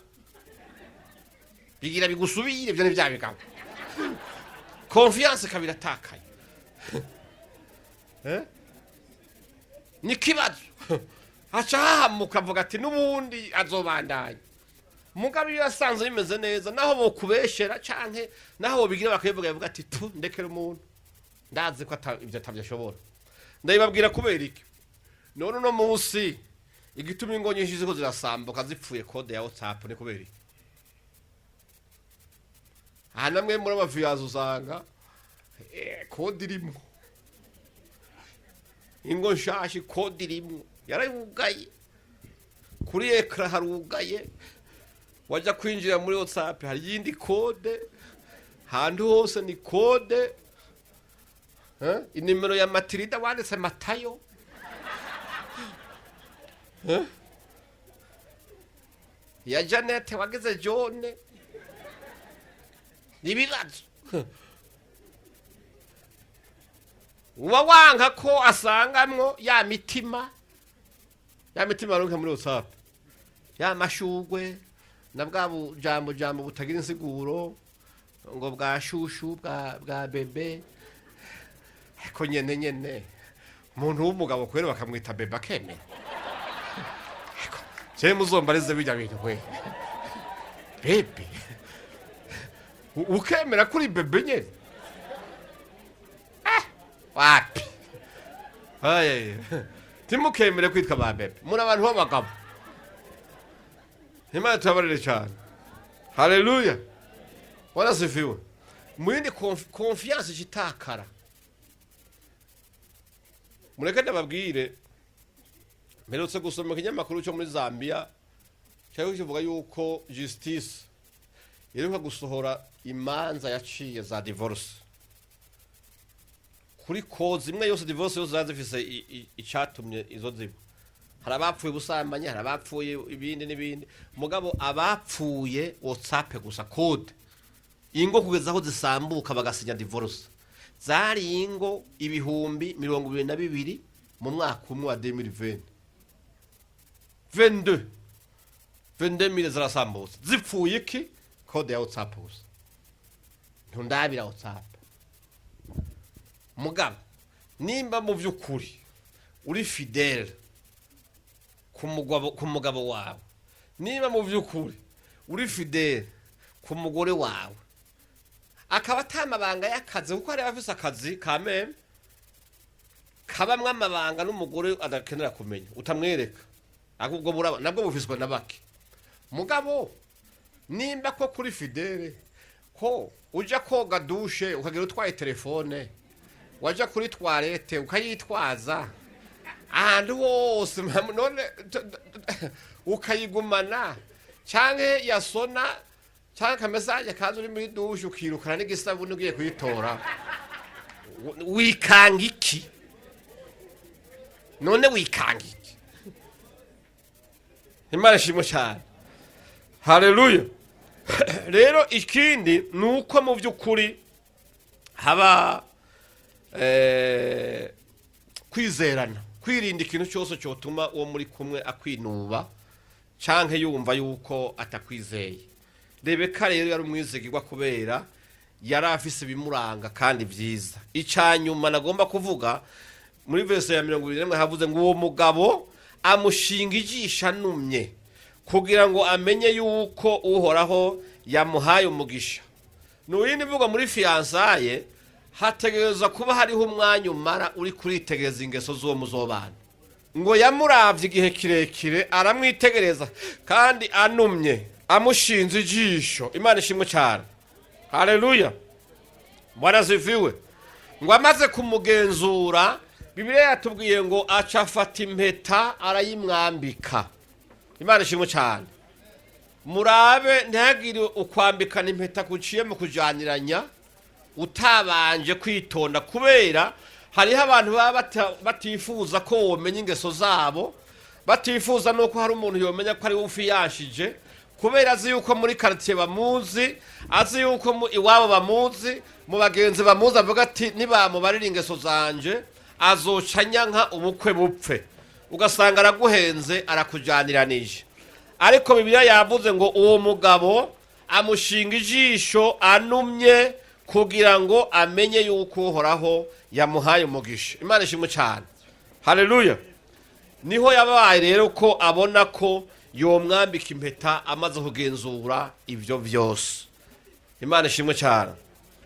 bigira bigusubire ivyo ni vyabigabo confiance kabira takaye ni kibazo acha mukavuga ati nubundi azobandanya mugabe yasanze bimeze neza naho bokubeshera canke naho bigira bakayivuga yavuga ati tu ndekera umuntu ndazi ko ivyo atavyashobora ndabibabwira kubera iki none no munsi igituma ingo nyinshi ziko zirasambuka zipfuye code ya WhatsApp ni kubera iki namwe muri abaviyazo usanga code irimo ingo nshashi code irimo yarayugaye kuri ekra harugaye wajya kwinjira muri WhatsApp hari yindi code hantu hose ni code inimero ya Matilda wanditse Matayo ya Janet wageze John nibibazo uba wanga ko asangamwo ya mitima runka muri WhatsApp ya mashugwe na bwa jambo butagira insiguro ngo bwa shushu bwa bebe ariko nyene umuntu w'umugabo kwera bakamwita bebe akemera je muzombarize bijya bintu we bebe ukemera kuri bebe nyene wapi aye timukemere kwitwa ba bebe muri abantu b'abagabo Imana tubabarire cyane haleluya warasifiwe mwindi confiance itakara mureke ndababwire mperutse gusoma ikinyamakuru cyo muri Zambia cyari kivuga yuko justice iruka gusohora imanza yaciye za divorce kuri cause imwe yose divorce yose zazifise icatumye izo ziba hari abapfuye busambanya hari abapfuye ibindi n'ibindi mugabo abapfuye WhatsApp gusa code ingo kugeza aho zisambuka bagasinya divorce zari ingo ibihumbi 22 mu mwaka umwe wa 2020 22,000 zarasambutse zipfuye iki code ya WhatsApp gusa ntundabira WhatsApp mugabo nimba mu by'ukuri uri fidèle ku mugabo wawe niba mu by'ukuri uri fidèle ku mugore wawe akaba atamabanga y'akazi kuko hari abafise akazi kameme kabamwe amabanga n'umugore adakenera kumenya utamwereka ahubwo buraba nabwo bufiswe nabake mugabo nimba ko kuri fidèle ko uja koga douche ukagira utwaye telefone waja kuri toilette ukayitwaza ahantu hose none ukayigumana canke yasona canke kamesaje kaza uri muri douche ukirukana n'igisabuni ugiye kuyitora wikanga iki none wikanga iki Imana ishimwe cyane haleluya rero ikindi nuko mu by'ukuri haba kwizerana kwirinda ikintu cyose cyotuma uwo muri kumwe akwinuba canke yumva yuko atakwizeye Rebeka rero yari umwizigirwa kubera yari afise bimuranga kandi byiza icanyuma nagomba kuvuga muri verse ya 21 havuze ngo uwo mugabo amushinga ijisha numye kugira ngo amenye yuko uhoraho yamuhaye umugisha n'uyindi vuga muri fiançaye hategereza kuba hariho umwanya umara uri kuritegereza ingeso z'uwo muzobana ngo yamuravye igihe kirekire aramwitegereza kandi anumye amushinze ijisho Imana ishimwe cyane haleluya Bwana ziviwe ngo amaze kumugenzura Bibiliya yatubwiye ngo aca afata impeta arayimwambika Imana ishimwe cyane murabe ntagire ukwambikana impeta kuciye mu kujaniranya utabanje kwitonda kubera hariho abantu baba batifuza ko womenya ingeso zabo batifuza nuko hari umuntu yomenya ko ari ufiyashije kubera azi yuko muri quartier bamuzi azi yuko iwabo bamuzi mu bagenzi bamuzi avuga ati nibamubarira ingeso zanje azocanya nka ubukwe bupfe ugasanga araguhenze arakujaniranije ariko Bibiliya yavuze ngo uwo mugabo amushinga ijisho anumye kugira ngo amenye yuko uhoraho yamuhaye umugisha Imana ishimwe cyane haleluya niho yabaye rero ko abona ko yomwambika impeta amaze kugenzura ibyo byose Imana ishimwe cyane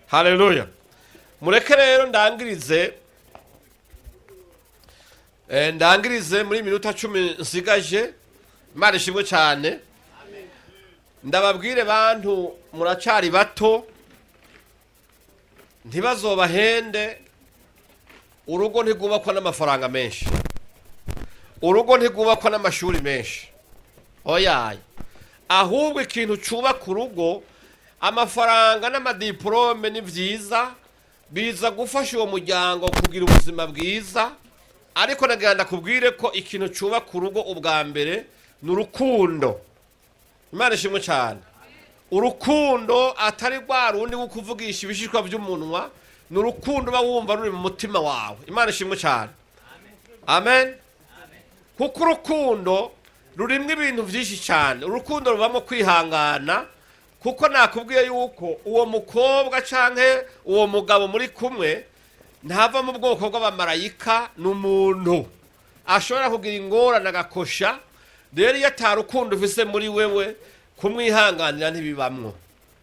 haleluya mureke rero ndangirize muri minota 10 nsigaje Imana ishimwe cyane ndababwire bantu muracari bato ntibazobahende urugo ntigubakwa n'amafaranga menshi urugo ntigubakwa n'amashuri menshi oyaye ahubwo ikintu cubaka urugo amafaranga n'amadiplome ni vyiza biza gufasha uwo muryango kugira ubuzima bwiza ariko nagenda kubwire ko ikintu cubaka urugo ubwa mbere n'urukundo Imana ishimwe cyane urukundo atari rwa rundi wo kuvugisha ibishishwa by'umunwa n'urukundo bawumva ruri mu mutima wawe Imana ishimwe cyane amen kuko urukundo rurimwo ibintu byinshi cyane. Urukundo rubamo kwihangana, kuko nakubwiye yuko uwo mukobwa canke uwo mugabo muri kumwe ntava mu bwoko bw'abamarayika, n'umuntu ashobora kugira ingorane agakosha. Rero iyo atarukundo ufise muri wewe, kumwihanganira ntibibamwo.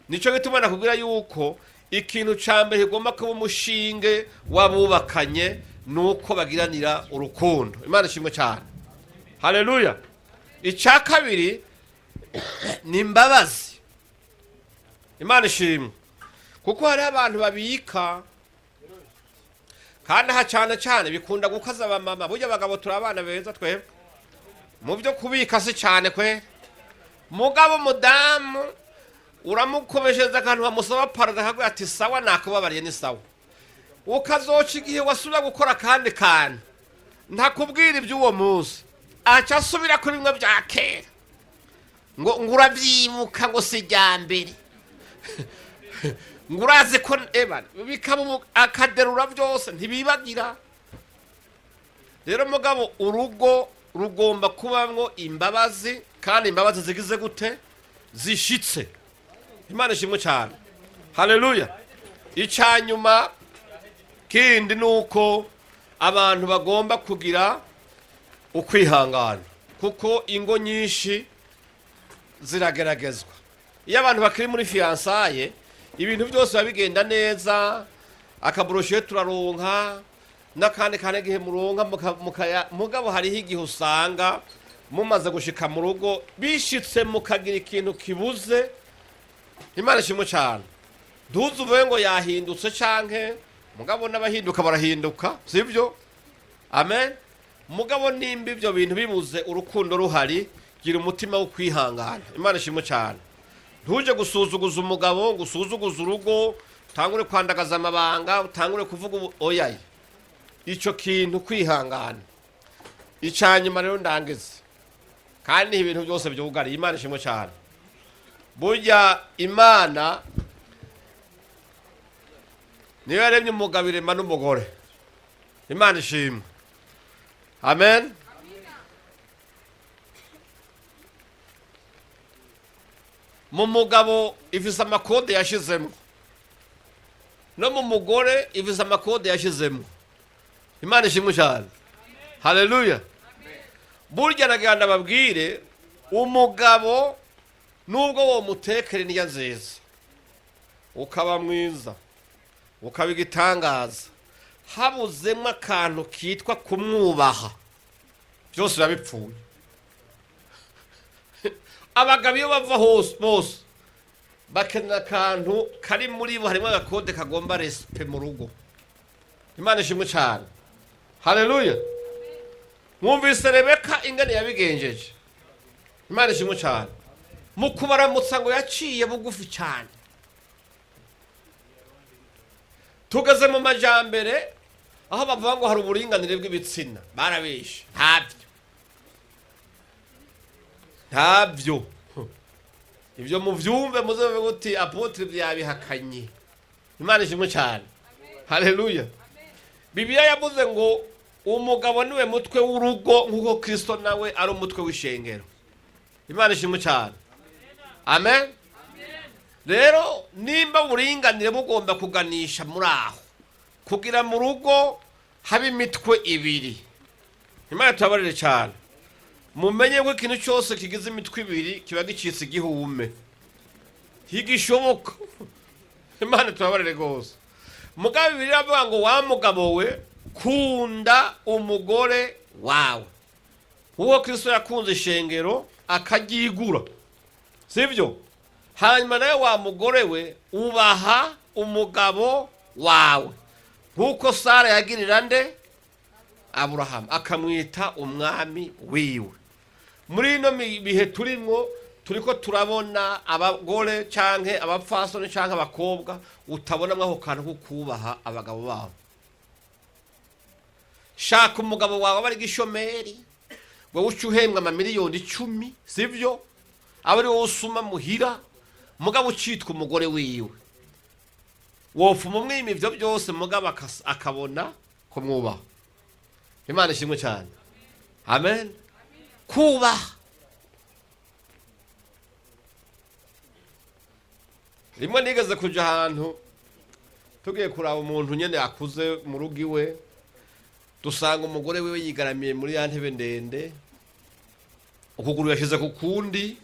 Nico gituma nakubwira yuko ikintu ca mbere kigomba kuba umushinge w'abubakanye nuko bagiranira urukundo. Imana ishimwe cyane. Haleluya. Icya kabiri ni imbabazi. Imana ishimwe. Kuko hari abantu babika, kandi aha cyane cyane bikunda gukaza abamama. Burya abagabo turi abana beza twebwe, mu byo kubika si cyane kwe. Mugabo mudamu uramukobeshereza akantu bamusaba parada, akaguha ati sawa, nakubabariye ni sawa. Ukazoca igihe wasubira gukora kandi kantu ntakubwira iby'uwo munsi, aca asubira kuri bimwe bya kera ngo urabyibuka ngo si irya mbere ngo urazi ko bikaba akaderura byose ntibibagira. Rero mugabo, urugo rugomba kubamwo imbabazi, kandi imbabazi zigize gute? Zishitse. Imana ishimwe cyane. Haleluya. Icyanyuma kindi nuko abantu bagomba kugira ukwihangana, kuko ingo nyinshi zirageragezwa. Iyo abantu bakiri muri fiansaye, ibintu byose babigenda neza, akaburoshe turaronka n'akandi kane gihe muronka mugabo hariho igihe usanga mumaze gushika mu rugo bishitse mukagira ikintu kibuze. Imana ishimwe cyane. Ntuzuvuye ngo yahindutse canke, mugabo n'abahinduka barahinduka, sivyo? Amen. Mugabo nimba ibyo bintu bibuze, urukundo ruhari, gira umutima wo kwihangana. Imana ishimwe cyane. Ntuje gusuzuguza umugabo, ngo usuzuguze urugo, utangure kwandagaza amabanga, utangure kuvuga oyaye. Ico kintu kwihangana. Icanyuma rero ndangize, kandi ibintu byose byugari. Imana ishimwe cyane. Burya Imana niyo yaremye umugabo irema n'umugore. Imana ishimwe. Amen. Mu mugabo ifise amakode yashizemo, no mu mugore ifise amakode yashizemo. Imana ishimwe cyane. Haleluya. Burya naganda babwire, umugabo nubwo wo mutekere niya nziza, ukaba mwiza, ukaba igitangaza, habuzemo akantu kitwa kumwubaha, byose birabipfuye. Abagabo iyo bava hose bose bakenera akantu kari muri bo, harimo agakode kagomba respect mu rugo. Imana ishimwe cyane. Haleluya. Mwumvise Rebeka ingane yabigenjeje. Imana ishimwe cyane. Mu kubaramutsa ngo yaciye bugufi cyane. Tugeze mu majambere aho bavuga ngo hari uburinganire bw'ibitsina, barabeshe. Ntabyo. Ibyo muvyumve muzobe guti apotre byabihakanye. Imana ishimwe cyane. Haleluya. Bibiliya yavuze ngo umugabo niwe mutwe w'urugo, nkuko Kristo nawe ari umutwe w'ishengero. Imana ishimwe cyane. Amen. Rero nimba uburinganire bugomba kuganisha muri aho, kugira mu rugo habe imitwe ibiri. Imana tubabarire cyane. Mumenye ko ikintu cyose kigize imitwe ibiri kiba gicitse igihume, higishoboka. Imana tubabarire gose. Mugabo Bibiliya iravuga ngo wa mugabo we kunda umugore wawe, uwo Kristo yakunze ishengero akaryigura, sivyo? Hanyuma nawe wa mugore we ubaha umugabo wawe, nkuko Sara yagirira nde? Aburahamu, akamwita umwami wiwe. Muri ino bihe turimwo turiko turabona abagore canke abapfasoni canke abakobwa utabona mwaho kantu ko kubaha abagabo babo. Shaka umugabo wawe bari gishomeri, wewe ucuhembwa amamiliyoni 10, sivyo? Abari wowe usuma muhira, mugabo ucitwa umugore wiwe. Wofuma umwimi ivyo byose mugabo akabona kumwubaha. Imana ishimwe cyane. Amen. Kubaha. rimwe nigeze kuja ahantu tugiye kuraba umuntu nyene akuze mu rugo iwe, dusanga umugore wiwe yigaramiye muri ya ntebe ndende, ukuguru yashize ku kundi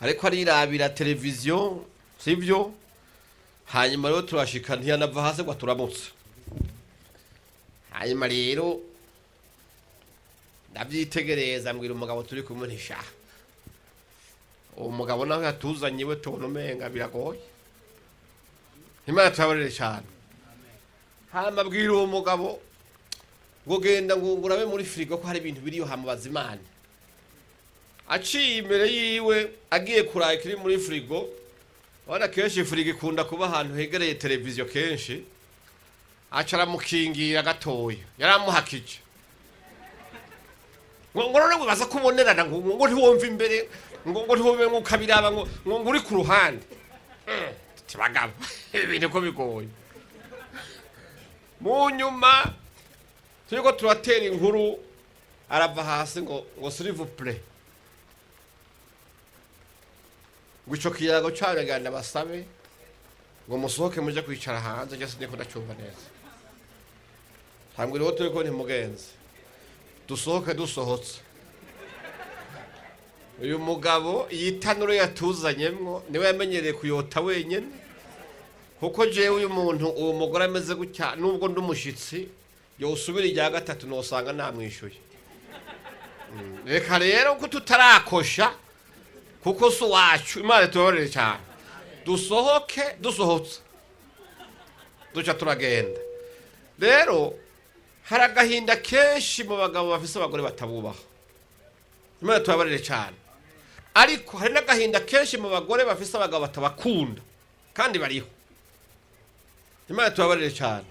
ariko arirabira televiziyo, sivyo? Hanyuma rero turashika ntiyanava hasi ngo turamutse. Hanyuma rero ndabyitegereza mbwira umugabo turi kumwe ntisha, uwo mugabo nawe yatuzanye we tubona umenga biragoye. Imana tubabarire cyane. Hama bwira uwo mugabo ngo genda ngo urabe muri firigo ko hari ibintu biriyo hamubaza Imana. Aciye imbere yiwe agiye kuraya kiri muri firigo, wana kenshi firigo ikunda kuba ahantu hegereye televiziyo kenshi, acara mukingira gatoya yaramuhakije ngo none baza kubonerana ngo ntiwumva imbere ngo ntiwumve ngo kabiraba ngo uri ku ruhande. Tibagabo ibintu ko bigoye. Mu nyuma turiko turatera inkuru arava hasi ngo s'il vous plaît, ngo ico kiyago cyaraganda basabe ngo musohoke muje kwicara hanze, je siniko ndacumva neza. Hambwira ho turiko ntimugenze dusohoke dusohotse. Uyu mugabo yitanuro yatuzanyemwo niwe yamenyereye kuyota wenyene, kuko jewe uyu muntu uwo mugore ameze gutya nubwo ndumushitsi yosubira ijya gatatu nosanga namwishuye. Reka rero ko tutarakosha kuko so wacu Imana tubabarire cyane, dusohoke dusohotse duca turagenda. Rero hari agahinda kenshi mu bagabo bafise abagore batabubaha, Imana tubabarire cyane. Ariko hari n'agahinda kenshi mu bagore bafise abagabo batabakunda kandi bariho, Imana tubabarire cyane.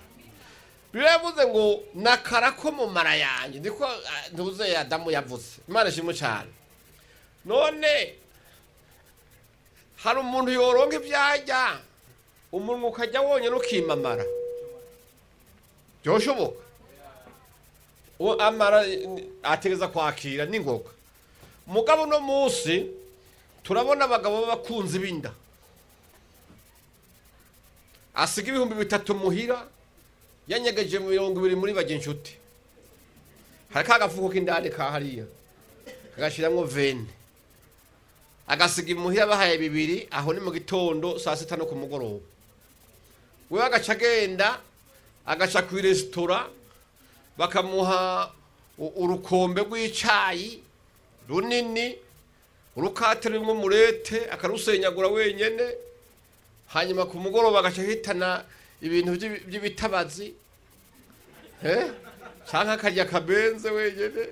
Biravuze ngo nakarako mu mara yanjye ndiko ntuze Adamu yavuze, Imana shimwe cyane. None hari umuntu yoronka ibyajya umuntu ukajya wonyene ukimamara, byoshoboka? Uwo amara ategeza kwakira n'ingoga. Mugabo no munsi turabona abagabo bakunze binda, asiga 3,000 muhira yanyegeje 20 muri baginshuti, hari kagafuko k'indani ka hariya agashiramwo 20, agasiga imuhira bahaye 2 aho ni mu gitondo saa 6 no ku mugoroba. We agaca agenda agaca ku restaurant bakamuha urukombe rw'icayi runini, urukate rumwe murete akarusenyagura wenyene. Hanyuma ku mugoroba agaca hitana ibintu by'ibitabazi, canka akarya kabenze wenyene.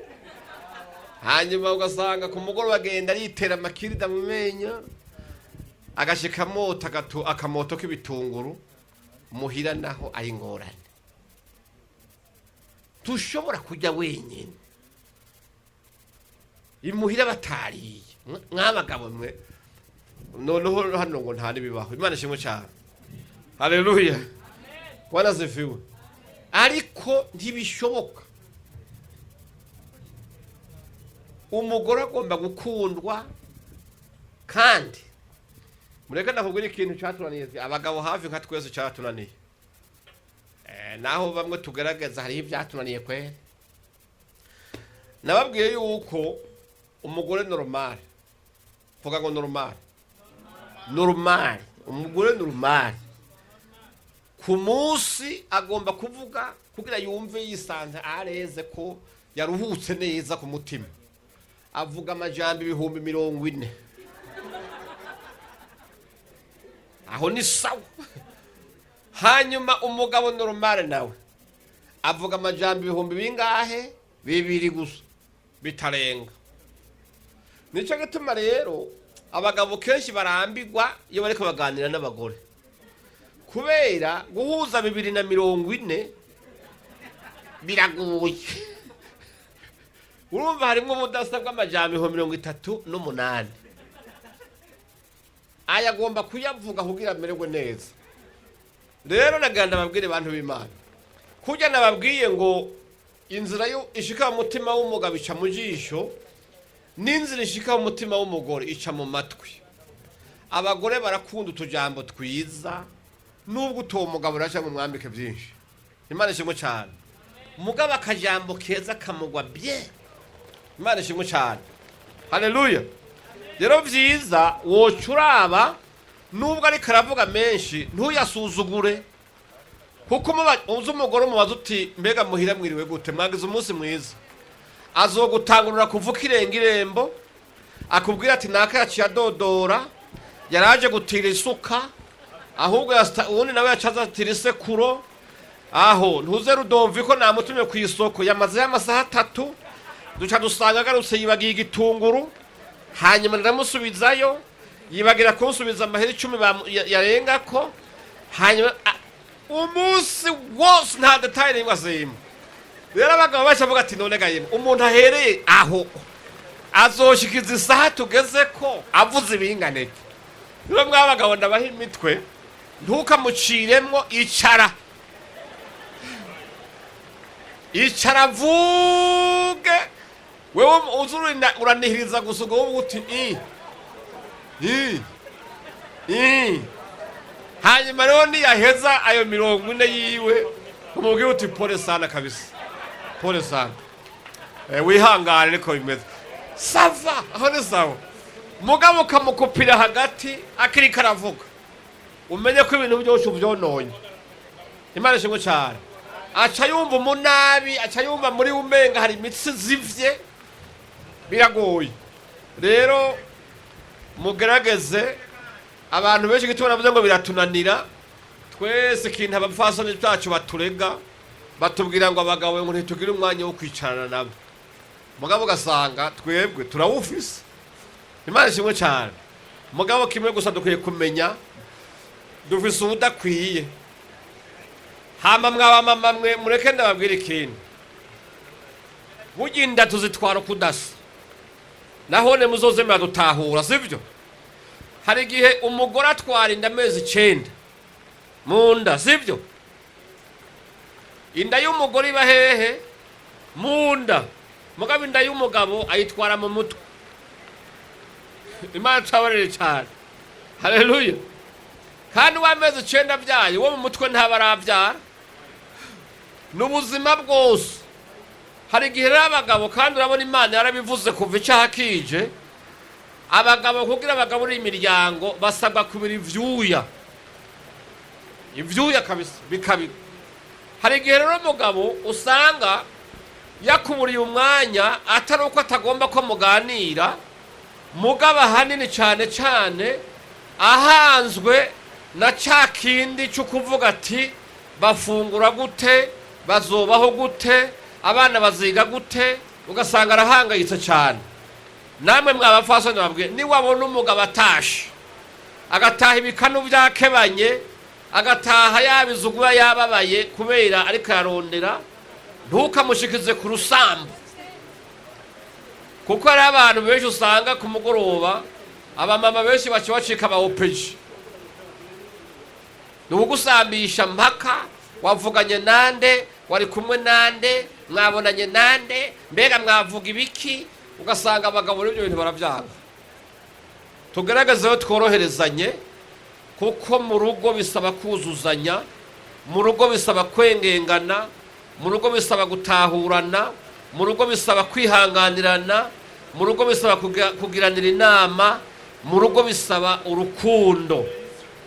Hanyuma ugasanga ku mugoroba agenda yitera amakirida mu menya, agashika mota akamoto k'ibitunguru muhira naho ari ngorane. Tushobora kujya wenyene imuhira batariye mwabagabo mwe, noneho hano ngo nta nibibaho. Imana shimwe cyane, haleluya, Bwana zifiwe. Ariko ntibishoboka. Umugore agomba gukundwa, kandi mureka nakubwira ikintu cyatunaniye abagabo hafi nka twese cyatunaniye. Naho bamwe tugerageza hari ibyatunaniye kwere. Nababwiye yuko umugore normal, vuga ngo normal, umugore normal ku munsi agomba kuvuga kugira yumve yisanze areze ko yaruhutse neza ku mutima, avuga amajambo 40,000. Aho ni sawa. Hanyuma umugabo normal nawe avuga amajambo 2,000 bingahe? 2 gusa bitarenga. Nico gituma rero abagabo kenshi barambirwa iyo bariko baganira n'abagore, kubera guhuza 240 biragoye. Urumva harimo ubudasa bw'amajambo 38. Aya agomba kuyavuga kugira amererwe neza. Rero naganda babwire abantu b'Imana, kujya nababwiye ngo inzira yo ishika mu mutima w'umugabo ica mu jisho, n'inzira ishika mu mutima w'umugore ica mu matwi. abagore barakunda utujambo twiza nubwo utowe umugabo urashya ngo mwambike byinshi. Imana ishimwe cyane. Umugabo akajambo keza kamugwa bye. Imana ishimwe cyane. Haleluya. Rero byiza wocuraba nubwo ari karavuga menshi ntuyasuzugure. Kuko uzi umugore umubaza uti mbega muhira mwiriwe gute, mwagize umunsi mwiza, azogutangurira kuvuka irembo akubwira ati naka yaciye adodora yaraje gutira isuka, ahubwo ubundi nawe yacaza atira isekuro. Aho ntuze Rudoviko ko namutumye ku isoko yamaze y'amasaha 3 duca dusanga agarutse yibagiye igitunguru, hanyuma ndamusubizayo yibagira kunsubiza amahera 10 yarenga ko, hanyuma umunsi wose nta detail n'imwe azima. Rero abagabo bacavuga ati none gaye umuntu ahereye aho azoshikiza isaha tugeze ko avuze ibinganeke. Rero mwabagabo ndabaha imitwe ntukamuciremwo, icara vuge wewe uzurinda uranihiriza gusuga wowe uti hanyuma rero niyaheza ayo 40 yiwe umubwira uti pole sana kabisa, pole sana, wihangane niko bimeze sava aho ni sawa. Mugabo kamukupira hagati akiri karavuga umenye ko ibintu byose uvyononye. Imana ishimwe cyane. Aca yumva umunabi, aca yumva muri umenga hari imitsi zivye, biragoye. Rero mugerageze abantu benshi gitubona bavuze ngo biratunanira, twese kintu abapfasoni cyacu baturega batubwira ngo abagabo ngo ntitugire umwanya wo kwicarana nabo, mugabo gasanga twebwe turawufise. Imana ishimwe cyane. Mugabo kimwe gusa dukwiye kumenya dufise ubudakwiye. Hamba mwaba mama mwe mureke ndababwira ikintu, buginda tuzitwara kudasa nahone muzoze mwadutahura sivyo. Hari gihe umugore atwara inda amezi 9 munda sivyo, inda y'umugore iba hehe munda, mugabo inda y'umugabo ayitwara mu mutwe. Imana tabarere cyane. Haleluya. Kandi wamezi 9 byaye wo mu mutwe ntabarabyara n'ubuzima bwose. Hari gihe abagabo kandi urabona Imana yarabivuze kuva icyaha kije, abagabo kugira abagabo imiryango basabwa kubira ivyuya kabisa bikabira. Hari gihe rero umugabo usanga yakuburiye umwanya atari uko atagomba ko muganira, mugabo hanini cyane ahanzwe na cakindi cyo kuvuga ati bafungura gute, bazobaho gute, abana baziga gute, ugasanga arahangayitse cyane. Namwe mwabafasoni babwiye ni wabona umugabo atashe agataha ibikanu byakebanye, agataha yabizugura yababaye kubera ariko yarondera, ntukamushikize ku rusambu. Kuko ari abantu benshi usanga ku mugoroba abamama benshi bacika abaopeji, nubugusambisha mpaka wavuganye nande, wari kumwe nande, mwabonanye nande, mbega mwavuga ibiki, ugasanga abagabo n'ibyo bintu barabyanga. Tugerageze tworoherezanye, kuko mu rugo bisaba kuzuzanya, mu rugo bisaba kwengengana, mu rugo bisaba gutahurana, mu rugo bisaba kwihanganirana, mu rugo bisaba kugiranira inama, mu rugo bisaba urukundo.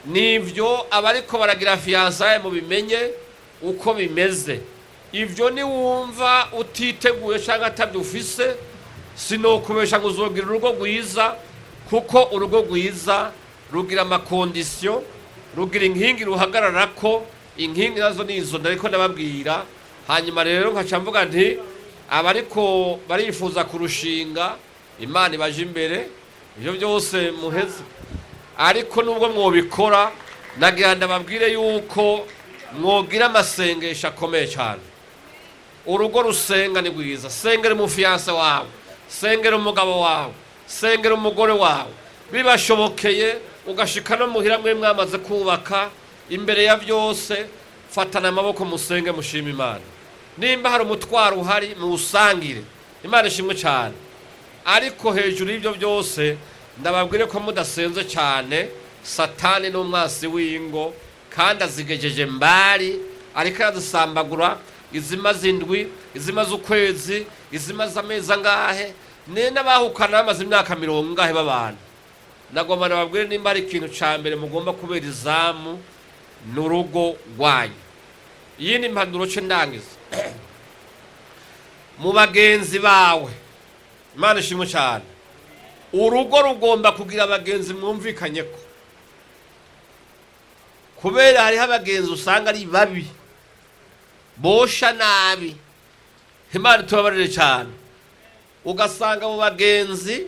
Nivyo abariko baragira fiançailles mu bimenye uko bimeze. Ivyo ni wumva utiteguye cyangwa atabyufise, sinokubesha ngo uzogira urugo rwiza, kuko urugo rwiza rugira amakondisiyo, rugira inkingi ruhagararako. Inkingi nazo nizo ndariko ndababwira. Hanyuma rero nkaca mvuga nti abariko barifuza kurushinga, Imana ibaje imbere, ibyo byose muheze. Ariko nubwo mwobikora nagira ndababwire yuko mwogira amasengesho akomeye cyane. Urugo rusenga ni rwiza. Sengera umufiance wawe, sengera umugabo wawe, sengera umugore wawe, bibashobokeye ugashika no muhira mwe mwamaze kubaka. Imbere ya byose fatana amaboko musenge mushima Imana. Nimba hari umutwaro uhari muusangire, Imana ishimwe cyane. Ariko hejuru y'ibyo byose ndababwire ko mudasenze cyane satani n'umwasi w'ingo kandi azigejeje mbari ariko arazisambagura izimaze indwi izimaze ukwezi izimaze amezi angahe n'abahukana bamaze imyaka 40 ngahe babana. Nagomba nababwire nimba ari ikintu ca mbere mugomba kubera izamu n'urugo rwanyu. Iyi ni impanuro ce ndangiza mu bagenzi bawe. Imana ishimwe cyane. Urugo rugomba kugira abagenzi mwumvikanye ko, kubera hariho abagenzi usanga ari babi bosha nabi. Imana tubabarire cyane. Ugasanga mu bagenzi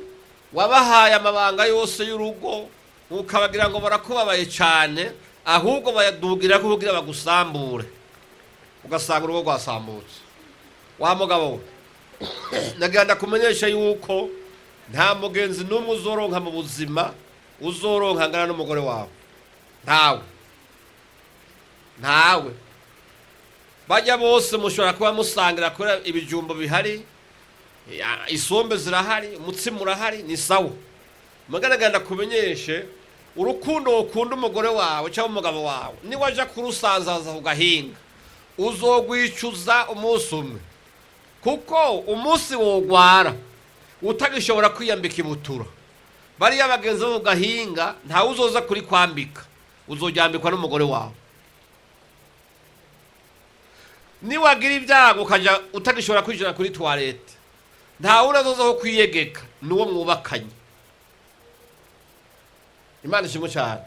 wabahaye amabanga yose y'urugo ukabagira ngo barakubabaye cyane, ahubwo bayadugira ko kugira bagusambure, ugasanga urugo rwasambutse. Wa mugabo nagenda kumenyesha yuko nta mugenzi n'umwe uzoronka mu buzima uzoronka ngana n'umugore wawe. Ntawe. Bajya bose mushobora kuba musangira kuri ibijumbo bihari, isombe zirahari, umutsima urahari, ni sawa. Magana kumenyeshe urukundo ukunda umugore wawe cyangwa umugabo wawe ni waje kurusanzaza ugahinga uzogwicuza umunsi umwe, kuko umunsi wogwara utagishobora kwiyambika ibutura. Bariya bagenzi bo gahinga nta uzoza kuri kwambika, uzojyambikwa n'umugore wawe. Ni wagira ibyago ukaja utagishobora kwijana kuri toilette, nta urazoza ho kwiyegeka nuwo mwubakanye. Imana ishimwe cyane.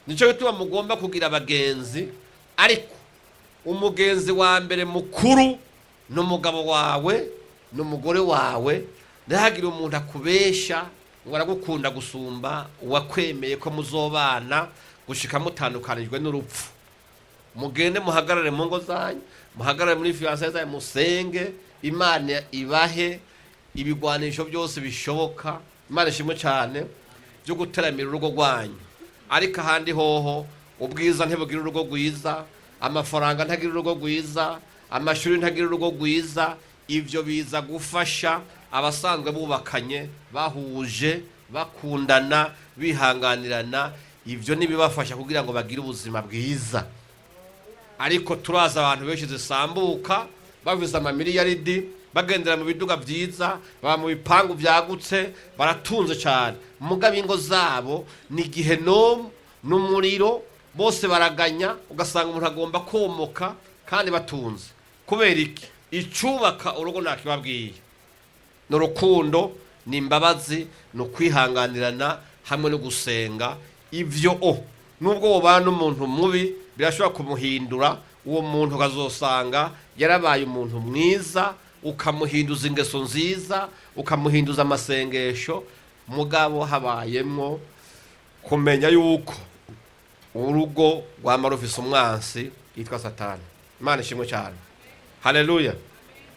Nico gituma mugomba kugira abagenzi, ariko umugenzi wa mbere mukuru n'umugabo wawe n'umugore wawe. Ndahagira umuntu akubesha ngo aragukunda gusumba uwakwemeye ko muzobana gushika mutandukanijwe n'urupfu. Mugende muhagarare mu ngo zanyu, muhagarare muri fiancé zanyu, musenge Imana ibahe ibigwanisho byose bishoboka. Imana ishimwe cyane byo guteramira urugo rwanyu. Ariko ahandi hoho ubwiza ntibugira urugo rwiza, amafaranga ntagira urugo rwiza, amashuri ntagira urugo rwiza. Ibyo biza gufasha abasanzwe bubakanye bahuje bakundana bihanganirana, ibyo nibibafasha kugira ngo bagire ubuzima bwiza. Ariko turaza abantu benshi zisambuka bavuze amamiliyaridi, bagendera mu biduga byiza, baba mu bipangu byagutse, baratunze cyane. Mugabo ingo zabo ni gihenomu n'umuriro, bose baraganya, ugasanga umuntu agomba komoka kandi batunze. Kubera iki? Icubaka urugo nakibabwiye n'urukundo, n'imbabazi, no kwihanganirana hamwe no gusenga. Ivyo nubwo wobana n'umuntu mubi birashobora kumuhindura, uwo muntu ukazosanga yarabaye umuntu mwiza, ukamuhinduza ingeso nziza, ukamuhinduza amasengesho. Mugabo habayemwo kumenya yuko urugo rwama rufise umwansi yitwa Satani. Imana ishimwe cyane. Haleluya.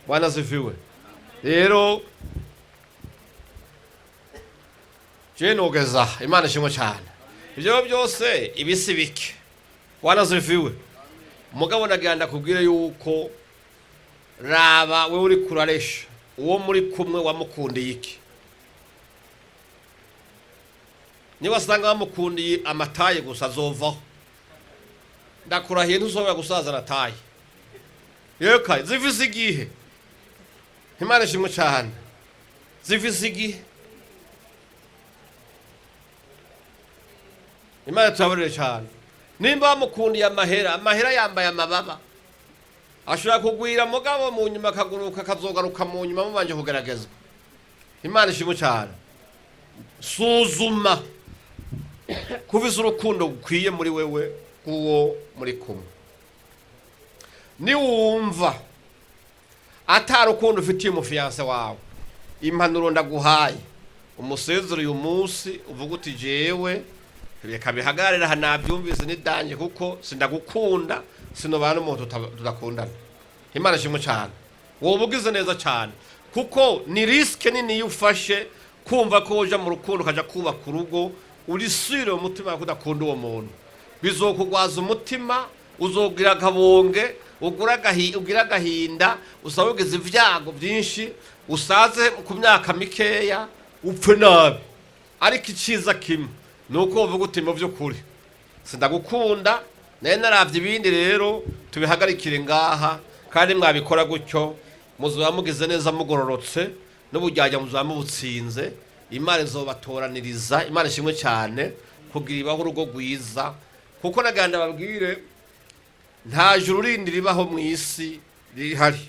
Bwana ziviwe. Rero nogeza Imana ishimwe cyane. Ibyo byose ibisibike. Bwana ziviwe. Mugabo naganda kubwire yuko raba we uri kuraresha uwo muri kumwe wamukundiye iki. Niba wasanga wamukundiye amataye gusa azovaho, ndakurahiye ntuzobera gusaza nataye. Yeka zivise igihe. Imana ishimwe cyane. Zivise igihe. Imana tubabarire cyane. Nimba wamukundiye amahera yambaye amababa, ashobora kugwira mugabo mu nyuma akaguruka kazogaruka mu nyuma mubanje kugeragezwa. Imana ishimwe cyane. Suzuma kuvisa urukundo gukwiye muri wewe kuwo muri kumwe. Ni wumva atarukundo ufitiye umufiance wawe, impanuro ndaguhaye umusezero uyu munsi uvuga uti jewe reka bihagarira hanabyumvise nidanje kuko sindagukunda, sinobana umuntu tudakundana. Imana ishimwe cyane. Wobugize neza cyane, kuko ni risk nini yufashe kumva ko uja mu rukundo kaja kuba ku rugo urisire umutima kudakunda uwo muntu. Bizokugwaza umutima, uzogira gabonge, ugira gahinda, usabugeze ivyago byinshi, usaze ku myaka mikeya upfe nabi. ariko iciza kimwe nuko uvuga uti mu by'ukuri sindagukunda naye naravye ibindi rero tubihagarikire ngaha kandi mwabikora gutyo muzoba mugize neza mugororotse n'ubujyajya muzoba mubutsinze Imana izobatoraniriza Imana ishimwe cyane kugira ibaho urugo rwiza kuko naganda babwire nta juru rindi ribaho mu isi rihari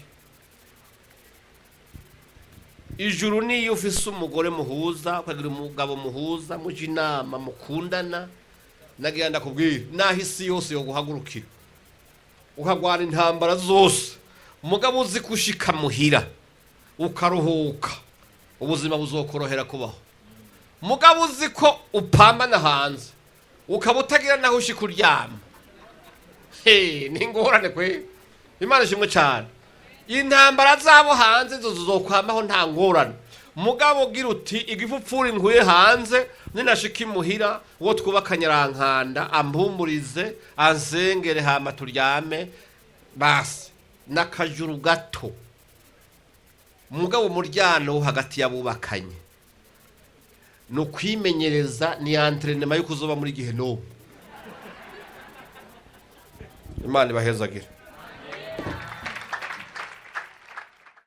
ijuru niyo ufise umugore muhuza ukagira umugabo muhuza muje inama mukundana nagenda kubwira naho isi yose yo guhagurukira ukagwana intambara zose umugabo uzi kushika muhira ukaruhuka ubuzima buzokorohera kubaho umugabo uzi ko upambana hanze ukaba utagira naho ushika uryama ni ngorane kwe Imana ishimwe cyane intambara zabo hanze zozokwamaho nta ngorane mugabo gira uti igifupfuri nkuye hanze ninashika imuhira uwo twubakanye arankanda ampumburize ansengere hama turyame basi nakajuru gato mugabo muryano hagati yabubakanye no kwimenyereza ni entraînement yo kuzoba muri gihe no Imana ibahezagira